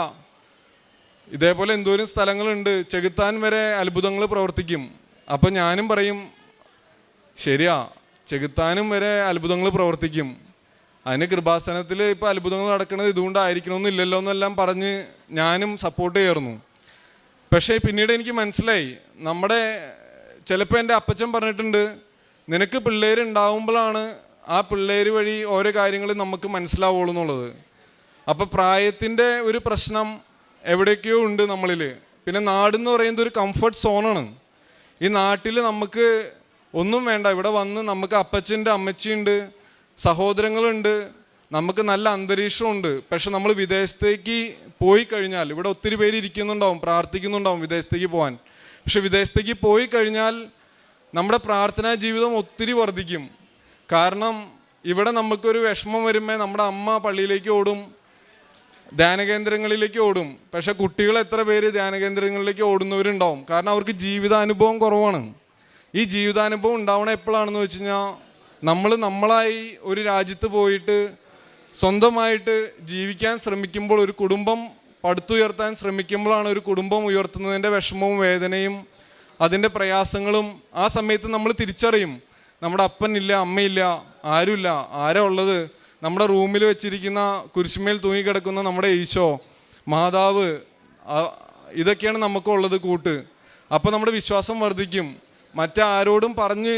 ഇതേപോലെ എന്തോരം സ്ഥലങ്ങളുണ്ട്, ചെകുത്താൻ വരെ അത്ഭുതങ്ങൾ പ്രവർത്തിക്കും. അപ്പം ഞാനും പറയും, ശരിയാ, ചെകുത്താനും വരെ അത്ഭുതങ്ങൾ പ്രവർത്തിക്കും, അതിന് കൃപാസനത്തിൽ ഇപ്പോൾ അത്ഭുതങ്ങൾ നടക്കുന്നത് ഇതുകൊണ്ടായിരിക്കണമെന്നില്ലല്ലോ എന്നെല്ലാം പറഞ്ഞ് ഞാനും സപ്പോർട്ട് ചെയ്യായിരുന്നു. പക്ഷേ പിന്നീട് എനിക്ക് മനസ്സിലായി, ചിലപ്പോൾ എൻ്റെ അപ്പച്ചൻ പറഞ്ഞിട്ടുണ്ട്, നിനക്ക് പിള്ളേരുണ്ടാവുമ്പോഴാണ് ആ പിള്ളേർ വഴി ഓരോ കാര്യങ്ങൾ നമുക്ക് മനസ്സിലാവുള്ളൂ എന്നുള്ളത്. അപ്പോൾ പ്രായത്തിൻ്റെ ഒരു പ്രശ്നം എവിടേക്കോ ഉണ്ട് നമ്മളിൽ. പിന്നെ നാടെന്ന് പറയുന്നത് ഒരു കംഫർട്ട് സോണാണ്. ഈ നാട്ടിൽ നമുക്ക് ഒന്നും വേണ്ട, ഇവിടെ വന്ന് നമുക്ക് അപ്പച്ചൻ്റെ അമ്മച്ചിയുണ്ട്, സഹോദരങ്ങളുണ്ട്, നമുക്ക് നല്ല അന്തരീക്ഷമുണ്ട്. പക്ഷെ നമ്മൾ വിദേശത്തേക്ക് പോയി കഴിഞ്ഞാൽ, ഇവിടെ ഒത്തിരി പേര് ഇരിക്കുന്നുണ്ടാവും, പ്രാർത്ഥിക്കുന്നുണ്ടാവും വിദേശത്തേക്ക് പോകാൻ. പക്ഷെ വിദേശത്തേക്ക് പോയി കഴിഞ്ഞാൽ നമ്മുടെ പ്രാർത്ഥനാ ജീവിതം ഒത്തിരി വർദ്ധിക്കും. കാരണം ഇവിടെ നമുക്കൊരു വിഷമം വരുമ്പോൾ നമ്മുടെ അമ്മ പള്ളിയിലേക്ക് ഓടും, ധ്യാനകേന്ദ്രങ്ങളിലേക്ക് ഓടും. പക്ഷെ കുട്ടികൾ എത്ര പേര് ധ്യാനകേന്ദ്രങ്ങളിലേക്ക് ഓടുന്നവരുണ്ടാവും? കാരണം അവർക്ക് ജീവിതാനുഭവം കുറവാണ്. ഈ ജീവിതാനുഭവം ഉണ്ടാവണ എപ്പോഴാണെന്ന് വെച്ച് കഴിഞ്ഞാൽ, നമ്മളായി ഒരു രാജ്യത്ത് പോയിട്ട് സ്വന്തമായിട്ട് ജീവിക്കാൻ ശ്രമിക്കുമ്പോൾ, ഒരു കുടുംബം പടുത്തുയർത്താൻ ശ്രമിക്കുമ്പോഴാണ് ഒരു കുടുംബം ഉയർത്തുന്നതിൻ്റെ വിഷമവും വേദനയും അതിൻ്റെ പ്രയാസങ്ങളും ആ സമയത്ത് നമ്മൾ തിരിച്ചറിയും. നമ്മുടെ അപ്പനില്ല, അമ്മയില്ല, ആരുമില്ല. ആരാ ഉള്ളത്? നമ്മുടെ റൂമിൽ വെച്ചിരിക്കുന്ന കുരിശുമേൽ തൂങ്ങിക്കിടക്കുന്ന നമ്മുടെ ഈശോ, മാതാവ്, ഇതൊക്കെയാണ് നമുക്കുള്ളത് കൂട്ട്. അപ്പോൾ നമ്മുടെ വിശ്വാസം വർദ്ധിക്കും. മറ്റാരോടും പറഞ്ഞ്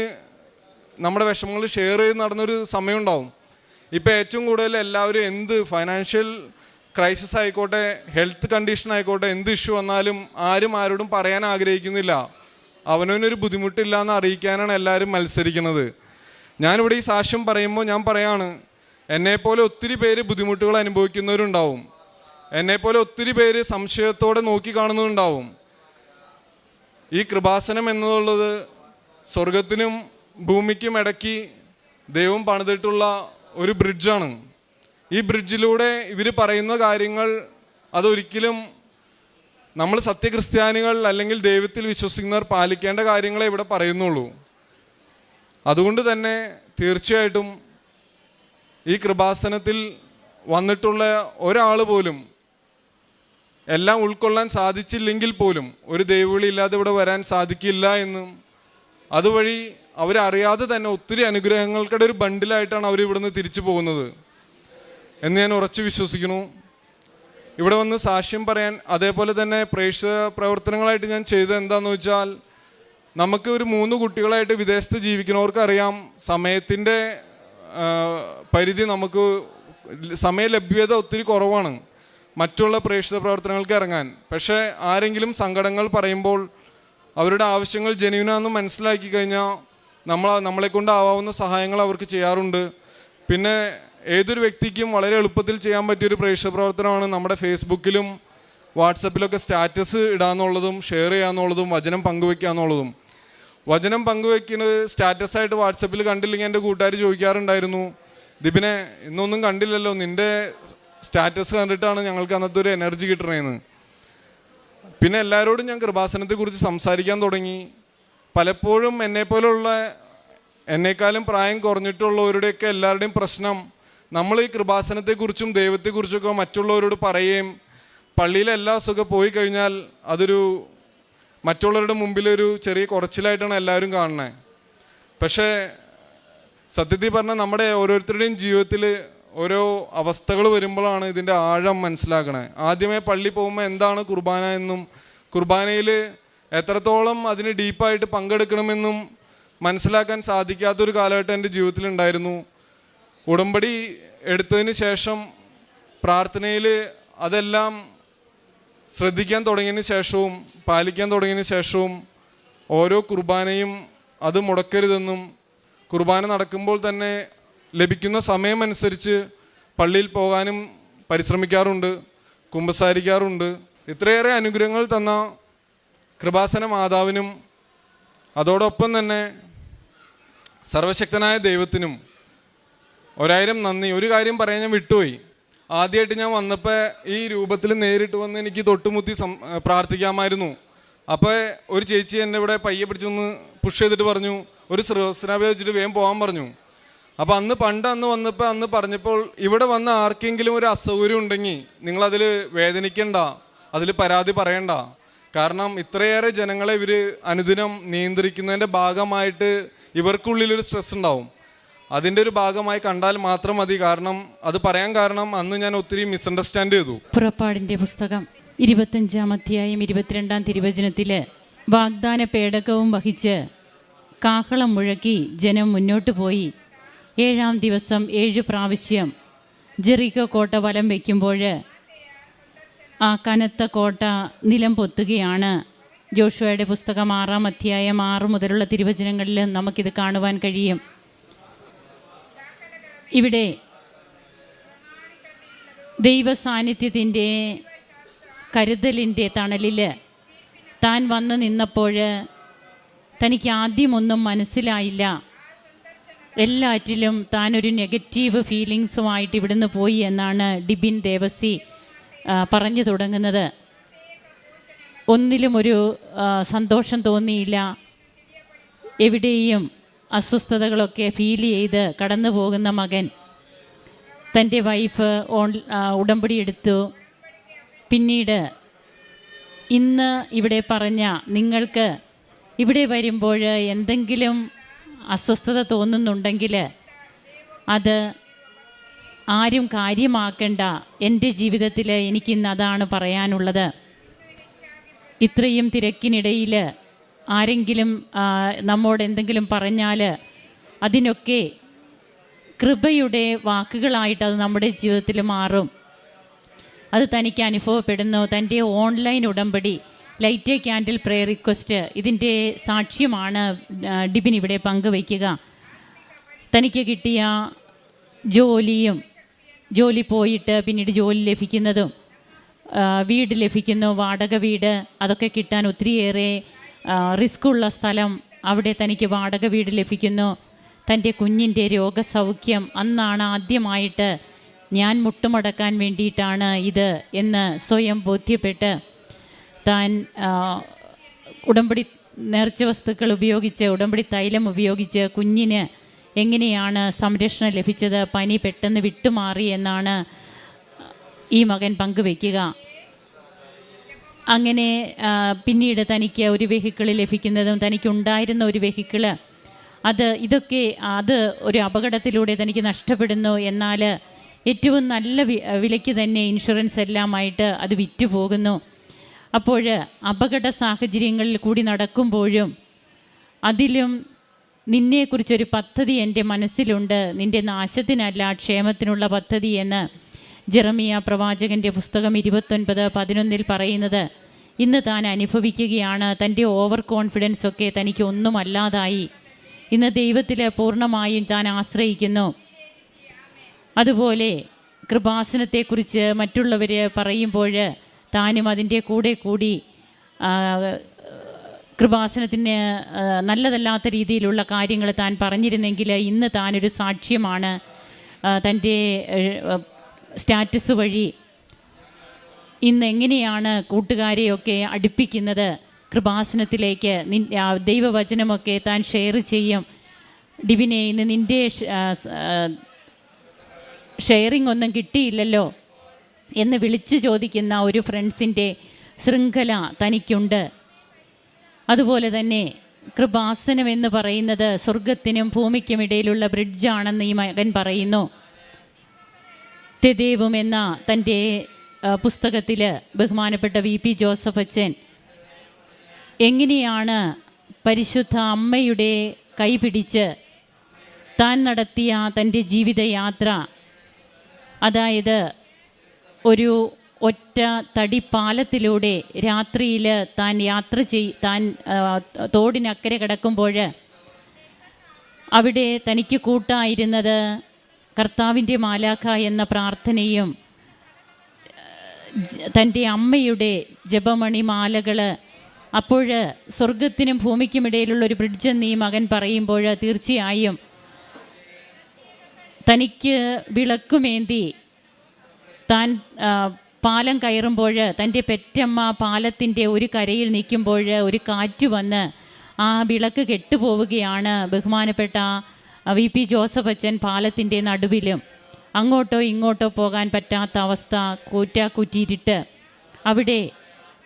നമ്മുടെ വിഷമങ്ങൾ ഷെയർ ചെയ്ത് നടന്നൊരു സമയമുണ്ടാവും. ഇപ്പോൾ ഏറ്റവും കൂടുതൽ എല്ലാവരും എന്ത് ഫൈനാൻഷ്യൽ ക്രൈസിസ് ആയിക്കോട്ടെ, ഹെൽത്ത് കണ്ടീഷൻ ആയിക്കോട്ടെ, എന്ത് ഇഷ്യൂ വന്നാലും ആരോടും പറയാൻ ആഗ്രഹിക്കുന്നില്ല. അവനൊരു ബുദ്ധിമുട്ടില്ല എന്ന് അറിയിക്കാനാണ് എല്ലാവരും മത്സരിക്കുന്നത്. ഞാനിവിടെ ഈ സാക്ഷ്യം പറയുമ്പോൾ ഞാൻ പറയാണ്, എന്നെപ്പോലെ ഒത്തിരി പേര് ബുദ്ധിമുട്ടുകൾ അനുഭവിക്കുന്നവരുണ്ടാവും, എന്നെപ്പോലെ ഒത്തിരി പേര് സംശയത്തോടെ നോക്കി കാണുന്നതുണ്ടാവും. ഈ കൃപാസനം എന്നുള്ളത് സ്വർഗത്തിനും ഭൂമിക്കും ഇടയ്ക്ക് ദൈവം പണിതിട്ടുള്ള ഒരു ബ്രിഡ്ജാണ്. ഈ ബ്രിഡ്ജിലൂടെ ഇവർ പറയുന്ന കാര്യങ്ങൾ അതൊരിക്കലും നമ്മൾ സത്യക്രിസ്ത്യാനികൾ അല്ലെങ്കിൽ ദൈവത്തിൽ വിശ്വസിക്കുന്നവർ പാലിക്കേണ്ട കാര്യങ്ങളെ ഇവിടെ പറയുന്നുള്ളൂ. അതുകൊണ്ട് തന്നെ തീർച്ചയായിട്ടും ഈ കൃപാസനത്തിൽ വന്നിട്ടുള്ള ഒരാൾ പോലും എല്ലാം ഉൾക്കൊള്ളാൻ സാധിച്ചില്ലെങ്കിൽ പോലും ഒരു ദൈവവിളി ഇല്ലാതെ ഇവിടെ വരാൻ സാധിക്കില്ല എന്നും അതുവഴി അവരറിയാതെ തന്നെ ഒത്തിരി അനുഗ്രഹങ്ങൾക്കിടെ ഒരു ബണ്ടിലായിട്ടാണ് അവർ ഇവിടുന്ന് തിരിച്ചു പോകുന്നത് എന്ന് ഞാൻ ഉറച്ചു വിശ്വസിക്കുന്നു. ഇവിടെ വന്ന് സാക്ഷ്യം പറയാൻ, അതേപോലെ തന്നെ പ്രേക്ഷിത പ്രവർത്തനങ്ങളായിട്ട് ഞാൻ ചെയ്തത് എന്താണെന്ന് വെച്ചാൽ, നമുക്ക് ഒരു 3 കുട്ടികളായിട്ട് വിദേശത്ത് ജീവിക്കുന്നവർക്കറിയാം സമയത്തിൻ്റെ പരിധി, നമുക്ക് സമയ ലഭ്യത ഒത്തിരി കുറവാണ് മറ്റുള്ള പ്രേക്ഷിത പ്രവർത്തനങ്ങൾക്ക് ഇറങ്ങാൻ. പക്ഷേ ആരെങ്കിലും സങ്കടങ്ങൾ പറയുമ്പോൾ അവരുടെ ആവശ്യങ്ങൾ ജെന്യൂനാണെന്ന് മനസ്സിലാക്കി കഴിഞ്ഞാൽ നമ്മളെക്കൊണ്ടാവാവുന്ന സഹായങ്ങൾ അവർക്ക് ചെയ്യാറുണ്ട്. പിന്നെ ഏതൊരു വ്യക്തിക്കും വളരെ എളുപ്പത്തിൽ ചെയ്യാൻ പറ്റിയൊരു പ്രേക്ഷിത പ്രവർത്തനമാണ് നമ്മുടെ ഫേസ്ബുക്കിലും വാട്സപ്പിലൊക്കെ സ്റ്റാറ്റസ് ഇടാന്നുള്ളതും ഷെയർ ചെയ്യാന്നുള്ളതും വചനം പങ്കുവെക്കുക എന്നുള്ളതും. വചനം പങ്കുവെക്കുന്നത് സ്റ്റാറ്റസായിട്ട് വാട്സപ്പിൽ കണ്ടില്ലെങ്കിൽ എൻ്റെ കൂട്ടുകാർ ചോദിക്കാറുണ്ടായിരുന്നു, ദിബിനെ ഇന്നൊന്നും കണ്ടില്ലല്ലോ, നിൻ്റെ സ്റ്റാറ്റസ് കണ്ടിട്ടാണ് ഞങ്ങൾക്ക് അന്നത്തെ ഒരു എനർജി കിട്ടണേന്ന്. പിന്നെ എല്ലാവരോടും ഞാൻ കൃപാസനത്തെക്കുറിച്ച് സംസാരിക്കാൻ തുടങ്ങി. പലപ്പോഴും എന്നെക്കാളും പ്രായം കുറഞ്ഞിട്ടുള്ളവരുടെയൊക്കെ എല്ലാവരുടെയും പ്രശ്നം, നമ്മൾ ഈ കൃപാസനത്തെക്കുറിച്ചും ദൈവത്തെക്കുറിച്ചൊക്കെ മറ്റുള്ളവരോട് പറയുകയും പള്ളിയിലെ എല്ലാ ദിവസമൊക്കെ പോയി കഴിഞ്ഞാൽ അതൊരു മറ്റുള്ളവരുടെ മുമ്പിലൊരു ചെറിയ കുറച്ചിലായിട്ടാണ് എല്ലാവരും കാണുന്നത്. പക്ഷേ സത്യത്തിൽ പറഞ്ഞാൽ നമ്മുടെ ഓരോരുത്തരുടെയും ജീവിതത്തിൽ ഓരോ അവസ്ഥകൾ വരുമ്പോഴാണ് ഇതിൻ്റെ ആഴം മനസ്സിലാക്കണത്. ആദ്യമേ പള്ളി പോകുമ്പോൾ എന്താണ് കുർബാന എന്നും കുർബാനയിൽ എത്രത്തോളം അതിന് ഡീപ്പായിട്ട് പങ്കെടുക്കണമെന്നും മനസ്സിലാക്കാൻ സാധിക്കാത്തൊരു കാലഘട്ടം എൻ്റെ ജീവിതത്തിലുണ്ടായിരുന്നു. ഉടമ്പടി എടുത്തതിന് ശേഷം പ്രാർത്ഥനയിൽ അതെല്ലാം ശ്രദ്ധിക്കാൻ തുടങ്ങിയതിന് ശേഷവും പാലിക്കാൻ തുടങ്ങിയതിന് ശേഷവും ഓരോ കുർബാനയും അത് മുടക്കരുതെന്നും കുർബാന നടക്കുമ്പോൾ തന്നെ ലഭിക്കുന്ന സമയമനുസരിച്ച് പള്ളിയിൽ പോകാനും പരിശ്രമിക്കാറുണ്ട്, കുമ്പസാരിക്കാറുണ്ട്. ഇത്രയേറെ അനുഗ്രഹങ്ങൾ തന്ന കൃപാസന മാതാവിനും അതോടൊപ്പം തന്നെ സർവശക്തനായ ദൈവത്തിനും 1000 നന്ദി. ഒരു കാര്യം പറയാൻ ഞാൻ വിട്ടുപോയി. ആദ്യമായിട്ട് ഞാൻ വന്നപ്പോൾ ഈ രൂപത്തിൽ നേരിട്ട് വന്ന് എനിക്ക് തൊട്ടുമുത്തി പ്രാർത്ഥിക്കാമായിരുന്നു. അപ്പോൾ ഒരു ചേച്ചി എന്നെ ഇവിടെ പയ്യെ പിടിച്ചൊന്ന് പുഷ് ചെയ്തിട്ട് പറഞ്ഞു, ഒരു ശ്രോസ്നാഭ്യ വെച്ചിട്ട് വേഗം പോകാൻ പറഞ്ഞു. അപ്പോൾ അന്ന് വന്നപ്പോൾ അന്ന് പറഞ്ഞപ്പോൾ, ഇവിടെ വന്ന ആർക്കെങ്കിലും ഒരു അസൗകര്യം ഉണ്ടെങ്കിൽ നിങ്ങളതിൽ വേദനിക്കണ്ട, അതിൽ പരാതി പറയണ്ട. കാരണം ഇത്രയേറെ ജനങ്ങളെ ഇവർ അനുദിനം നിയന്ത്രിക്കുന്നതിൻ്റെ ഭാഗമായിട്ട് ഇവർക്കുള്ളിലൊരു സ്ട്രെസ് ഉണ്ടാവും. അതിൻ്റെ ഒരു ഭാഗമായി കണ്ടാൽ മാത്രം മതി. കാരണം അത് പറയാൻ കാരണം അന്ന് ഞാൻ ഒത്തിരി മിസ്അണ്ടർസ്റ്റാൻഡ് ചെയ്തു. പുറപ്പാടിൻ്റെ പുസ്തകം 25-ാം അധ്യായം 22-ാം തിരുവചനത്തിൽ വാഗ്ദാന പേടകവും വഹിച്ച് കാഹളം മുഴക്കി ജനം മുന്നോട്ട് പോയി. 7-ാം ദിവസം 7 പ്രാവശ്യം ജെറിക്കോ കോട്ട വലം വയ്ക്കുമ്പോൾ ആ കനത്ത കോട്ട നിലം പൊത്തുകയാണ്. ജോഷുവയുടെ പുസ്തകം 6-ാം അധ്യായം 6 മുതലുള്ള തിരുവചനങ്ങളിൽ നമുക്കിത് കാണുവാൻ കഴിയും. ഇവിടെ ദൈവ സാന്നിധ്യത്തിൻ്റെ കരുതലിൻ്റെ തണലിൽ താൻ വന്ന് നിന്നപ്പോൾ തനിക്ക് ആദ്യമൊന്നും മനസ്സിലായില്ല. എല്ലാറ്റിലും താനൊരു നെഗറ്റീവ് ഫീലിങ്സുമായിട്ട് ഇവിടുന്ന് പോയി എന്നാണ് ഡിബിൻ ദേവസി പറഞ്ഞു തുടങ്ങുന്നത്. ഒന്നിലും ഒരു സന്തോഷം തോന്നിയില്ല. എവിടെയും അസ്വസ്ഥതകളൊക്കെ ഫീൽ ചെയ്ത് കടന്നു പോകുന്ന മകൻ. തൻ്റെ വൈഫ് ഉടമ്പടി എടുത്തു. പിന്നീട് ഇന്ന് ഇവിടെ പറഞ്ഞ, നിങ്ങൾക്ക് ഇവിടെ വരുമ്പോൾ എന്തെങ്കിലും അസ്വസ്ഥത തോന്നുന്നുണ്ടെങ്കിൽ അത് ആരും കാര്യമാക്കണ്ട. എൻ്റെ ജീവിതത്തിൽ എനിക്കിന്ന് അതാണ് പറയാനുള്ളത്. ഇത്രയും തിരക്കിനിടയിൽ ആരെങ്കിലും നമ്മോട് എന്തെങ്കിലും പറഞ്ഞാൽ അതിനൊക്കെ കൃപയുടെ വാക്കുകളായിട്ട് അത് നമ്മുടെ ജീവിതത്തിൽ മാറും. അത് തനിക്ക് അനുഭവപ്പെടുന്നു. തൻ്റെ ഓൺലൈൻ ഉടമ്പടി light a candle prayer request ഇതിൻ്റെ സാക്ഷ്യമാണ് ഡിബിൻ ഇവിടെ പങ്കുവയ്ക്കുക. തനിക്ക് കിട്ടിയ ജോലി പോയിട്ട് പിന്നീട് ജോലി ലഭിക്കുന്നതും വീട് ലഭിക്കുന്നു, വാടക വീട്, അതൊക്കെ കിട്ടാൻ ഒത്തിരിയേറെ റിസ്ക്കുള്ള സ്ഥലം, അവിടെ തനിക്ക് വാടക വീട് ലഭിക്കുന്നു. തൻ്റെ കുഞ്ഞിൻ്റെ രോഗസൗഖ്യം, അന്നാണ് ആദ്യമായിട്ട് ഞാൻ മുട്ടുമടക്കാൻ വേണ്ടിയിട്ടാണ് ഇത് എന്ന് സ്വയം ബോധ്യപ്പെട്ട് താൻ ഉടമ്പടി നേർച്ച വസ്തുക്കൾ ഉപയോഗിച്ച്, ഉടമ്പടി തൈലം ഉപയോഗിച്ച് കുഞ്ഞിന് എങ്ങനെയാണ് സംരക്ഷണം ലഭിച്ചത്, പനി പെട്ടെന്ന് വിട്ടുമാറി എന്നാണ് ഈ മകൻ പങ്കുവയ്ക്കുക. അങ്ങനെ പിന്നീട് തനിക്ക് ഒരു വെഹിക്കിൾ ലഭിക്കുന്നതും, തനിക്കുണ്ടായിരുന്ന ഒരു വെഹിക്കിള് ഇതൊക്കെ ഒരു അപകടത്തിലൂടെ തനിക്ക് നഷ്ടപ്പെടുന്നു. എന്നാൽ ഏറ്റവും നല്ല വിലയ്ക്ക് തന്നെ ഇൻഷുറൻസ് എല്ലാമായിട്ട് അത് വിറ്റുപോകുന്നു. അപ്പോൾ അപകട സാഹചര്യങ്ങളിൽ കൂടി നടക്കുമ്പോഴും അതിലും നിന്നെക്കുറിച്ചൊരു പദ്ധതി എൻ്റെ മനസ്സിലുണ്ട്, നിൻ്റെ നാശത്തിനല്ല ക്ഷേമത്തിനുള്ള പദ്ധതി എന്ന് ജെറമിയ പ്രവാചകൻ്റെ പുസ്തകം 29:11 പറയുന്നത് ഇന്ന് താൻ അനുഭവിക്കുകയാണ്. തൻ്റെ ഓവർ കോൺഫിഡൻസ് ഒക്കെ തനിക്ക് ഒന്നുമല്ലാതായി. ഇന്ന് ദൈവത്തിൽ പൂർണ്ണമായും താൻ ആശ്രയിക്കുന്നു. അതുപോലെ കൃപാസനത്തെക്കുറിച്ച് മറ്റുള്ളവർ പറയുമ്പോൾ താനും അതിൻ്റെ കൂടെ കൂടി കൃപാസനത്തിന് നല്ലതല്ലാത്ത രീതിയിലുള്ള കാര്യങ്ങൾ താൻ പറഞ്ഞിരുന്നെങ്കിൽ ഇന്ന് താനൊരു സാക്ഷ്യമാണ്. തൻ്റെ സ്റ്റാറ്റസ് വഴി ഇന്ന് എങ്ങനെയാണ് കൂട്ടുകാരെയൊക്കെ അടുപ്പിക്കുന്നത് കൃപാസനത്തിലേക്ക്, ദൈവവചനമൊക്കെ താൻ ഷെയർ ചെയ്യും. ഡിവിനെ, ഇന്ന് നിൻ്റെ ഷെയറിംഗ് ഒന്നും കിട്ടിയില്ലല്ലോ എന്ന് വിളിച്ചു ചോദിക്കുന്ന ഒരു ഫ്രണ്ട്സിൻ്റെ ശൃംഖല തനിക്കുണ്ട്. അതുപോലെ തന്നെ കൃപാസനം എന്ന് പറയുന്നത് സ്വർഗത്തിനും ഭൂമിക്കും ഇടയിലുള്ള ബ്രിഡ്ജാണെന്ന് ഈ മകൻ പറയുന്നു. തെദേവും എന്ന തൻ്റെ പുസ്തകത്തിൽ ബഹുമാനപ്പെട്ട VP ജോസഫ് അച്ഛൻ എങ്ങനെയാണ് പരിശുദ്ധ അമ്മയുടെ കൈപിടിച്ച് താൻ നടത്തിയ തൻ്റെ ജീവിതയാത്ര, അതായത് ഒരു ഒറ്റ തടിപ്പാലത്തിലൂടെ രാത്രിയിൽ താൻ തോടിനക്കരെ കിടക്കുമ്പോൾ അവിടെ തനിക്ക് കൂട്ടായിരുന്നത് കർത്താവിൻ്റെ മാലാഖ എന്ന പ്രാർത്ഥനയും തൻ്റെ അമ്മയുടെ ജപമണി മാലകൾ. അപ്പോൾ സ്വർഗത്തിനും ഭൂമിക്കുമിടയിലുള്ള ഒരു ബ്രിഡ്ജെന്ന് ഈ മകൻ പറയുമ്പോൾ തീർച്ചയായും തനിക്ക് വിളക്കുമേന്തി താൻ പാലം കയറുമ്പോൾ തൻ്റെ പെറ്റമ്മ പാലത്തിൻ്റെ ഒരു കരയിൽ നിൽക്കുമ്പോൾ ഒരു കാറ്റ് വന്ന് ആ വിളക്ക് കെട്ടുപോവുകയാണ്. ബഹുമാനപ്പെട്ട VP ജോസഫ് അച്ഛൻ പാലത്തിൻ്റെ നടുവിലും അങ്ങോട്ടോ ഇങ്ങോട്ടോ പോകാൻ പറ്റാത്ത അവസ്ഥ, കൂറ്റാക്കുറ്റിയിട്ട് അവിടെ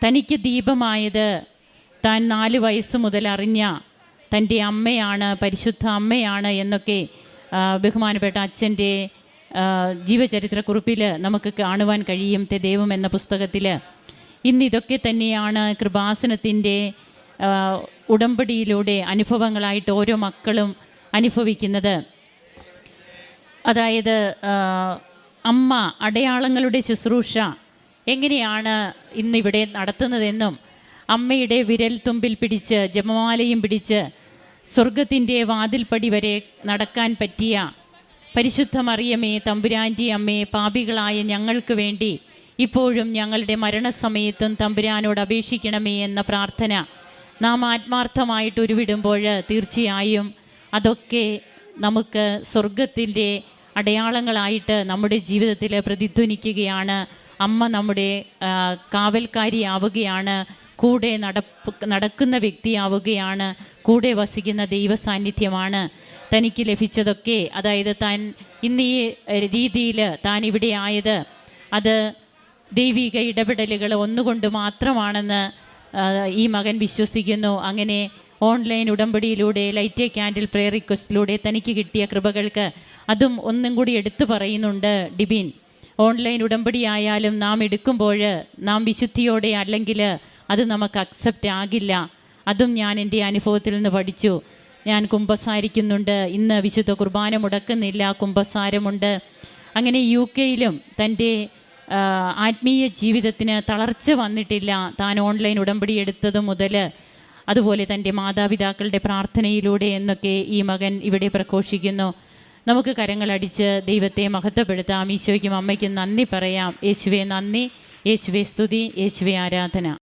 തനിക്ക് ദീപമായത് താൻ 4 വയസ്സ് മുതൽ അറിഞ്ഞ തൻ്റെ അമ്മയാണ്, പരിശുദ്ധ അമ്മയാണ് എന്നൊക്കെ ബഹുമാനപ്പെട്ട അച്ഛൻ്റെ ജീവചരിത്രക്കുറിപ്പിൽ നമുക്ക് കാണുവാൻ കഴിയും. തെദേവും എന്ന പുസ്തകത്തിൽ ഇന്നിതൊക്കെ തന്നെയാണ് കൃപാസനത്തിൻ്റെ ഉടമ്പടിയിലൂടെ അനുഭവങ്ങളായിട്ട് ഓരോ മക്കളും അനുഭവിക്കുന്നത്. അതായത് അമ്മ അടയാളങ്ങളുടെ ശുശ്രൂഷ എങ്ങനെയാണ് ഇന്നിവിടെ നടത്തുന്നതെന്നും, അമ്മയുടെ വിരൽ തുമ്പിൽ പിടിച്ച് ജപമാലയും പിടിച്ച് സ്വർഗത്തിൻ്റെ വാതിൽപ്പടി വരെ നടക്കാൻ പറ്റിയ പരിശുദ്ധ മറിയമേ, തമ്പുരാൻ്റെ അമ്മേ, പാപികളായ ഞങ്ങൾക്ക് വേണ്ടി ഇപ്പോഴും ഞങ്ങളുടെ മരണസമയത്തും തമ്പുരാനോട് അപേക്ഷിക്കണമേ എന്ന പ്രാർത്ഥന നാം ആത്മാർത്ഥമായിട്ട് ഉരുവിടുമ്പോൾ തീർച്ചയായും അതൊക്കെ നമുക്ക് സ്വർഗത്തിൻ്റെ അടയാളങ്ങളായിട്ട് നമ്മുടെ ജീവിതത്തിൽ പ്രതിധ്വനിക്കുകയാണ്. അമ്മ നമ്മുടെ കാവൽക്കാരിയാവുകയാണ്, കൂടെ നടക്കുന്ന വ്യക്തിയാവുകയാണ്, കൂടെ വസിക്കുന്ന ദൈവ സാന്നിധ്യമാണ്. തനിക്ക് ലഭിച്ചതൊക്കെ, അതായത് താൻ ഇന്ന് ഈ രീതിയിൽ താൻ ഇവിടെ ആയത് അത് ദൈവിക ഇടപെടലുകൾ ഒന്നുകൊണ്ട് മാത്രമാണെന്ന് ഈ മകൻ വിശ്വസിക്കുന്നു. അങ്ങനെ ഓൺലൈൻ ഉടമ്പടിയിലൂടെ ലൈറ്റ് എ ക്യാൻഡിൽ പ്രെയർ റിക്വസ്റ്റിലൂടെ തനിക്ക് കിട്ടിയ കൃപകൾക്ക് അതും ഒന്നും കൂടി എടുത്തു പറയുന്നുണ്ട് ഡിബിൻ. ഓൺലൈൻ ഉടമ്പടി ആയാലും നാം എടുക്കുമ്പോൾ നാം വിശുദ്ധിയോടെ അല്ലെങ്കിൽ അത് നമുക്ക് അക്സെപ്റ്റ് ആകില്ല. അതും ഞാൻ എൻ്റെ അനുഭവത്തിൽ നിന്ന് പഠിച്ചു. ഞാൻ കുമ്പസാരിക്കുന്നുണ്ട്, ഇന്ന് വിശുദ്ധ കുർബാന മുടക്കുന്നില്ല, കുമ്പസാരമുണ്ട്. അങ്ങനെ UK-യിലും തൻ്റെ ആത്മീയ ജീവിതത്തിന് തളർച്ച വന്നിട്ടില്ല. താൻ ഓൺലൈൻ ഉടമ്പടി എടുത്തത് മുതൽ, അതുപോലെ തൻ്റെ മാതാപിതാക്കളുടെ പ്രാർത്ഥനയിലൂടെ എന്നൊക്കെ ഈ മകൻ ഇവിടെ പ്രഘോഷിക്കുന്നു. നമുക്ക് കരങ്ങളടിച്ച് ദൈവത്തെ മഹത്വപ്പെടുത്താം. ഈശോയ്ക്കും അമ്മയ്ക്കും നന്ദി പറയാം. യേശുവേ നന്ദി, യേശുവേ സ്തുതി, യേശുവേ ആരാധന.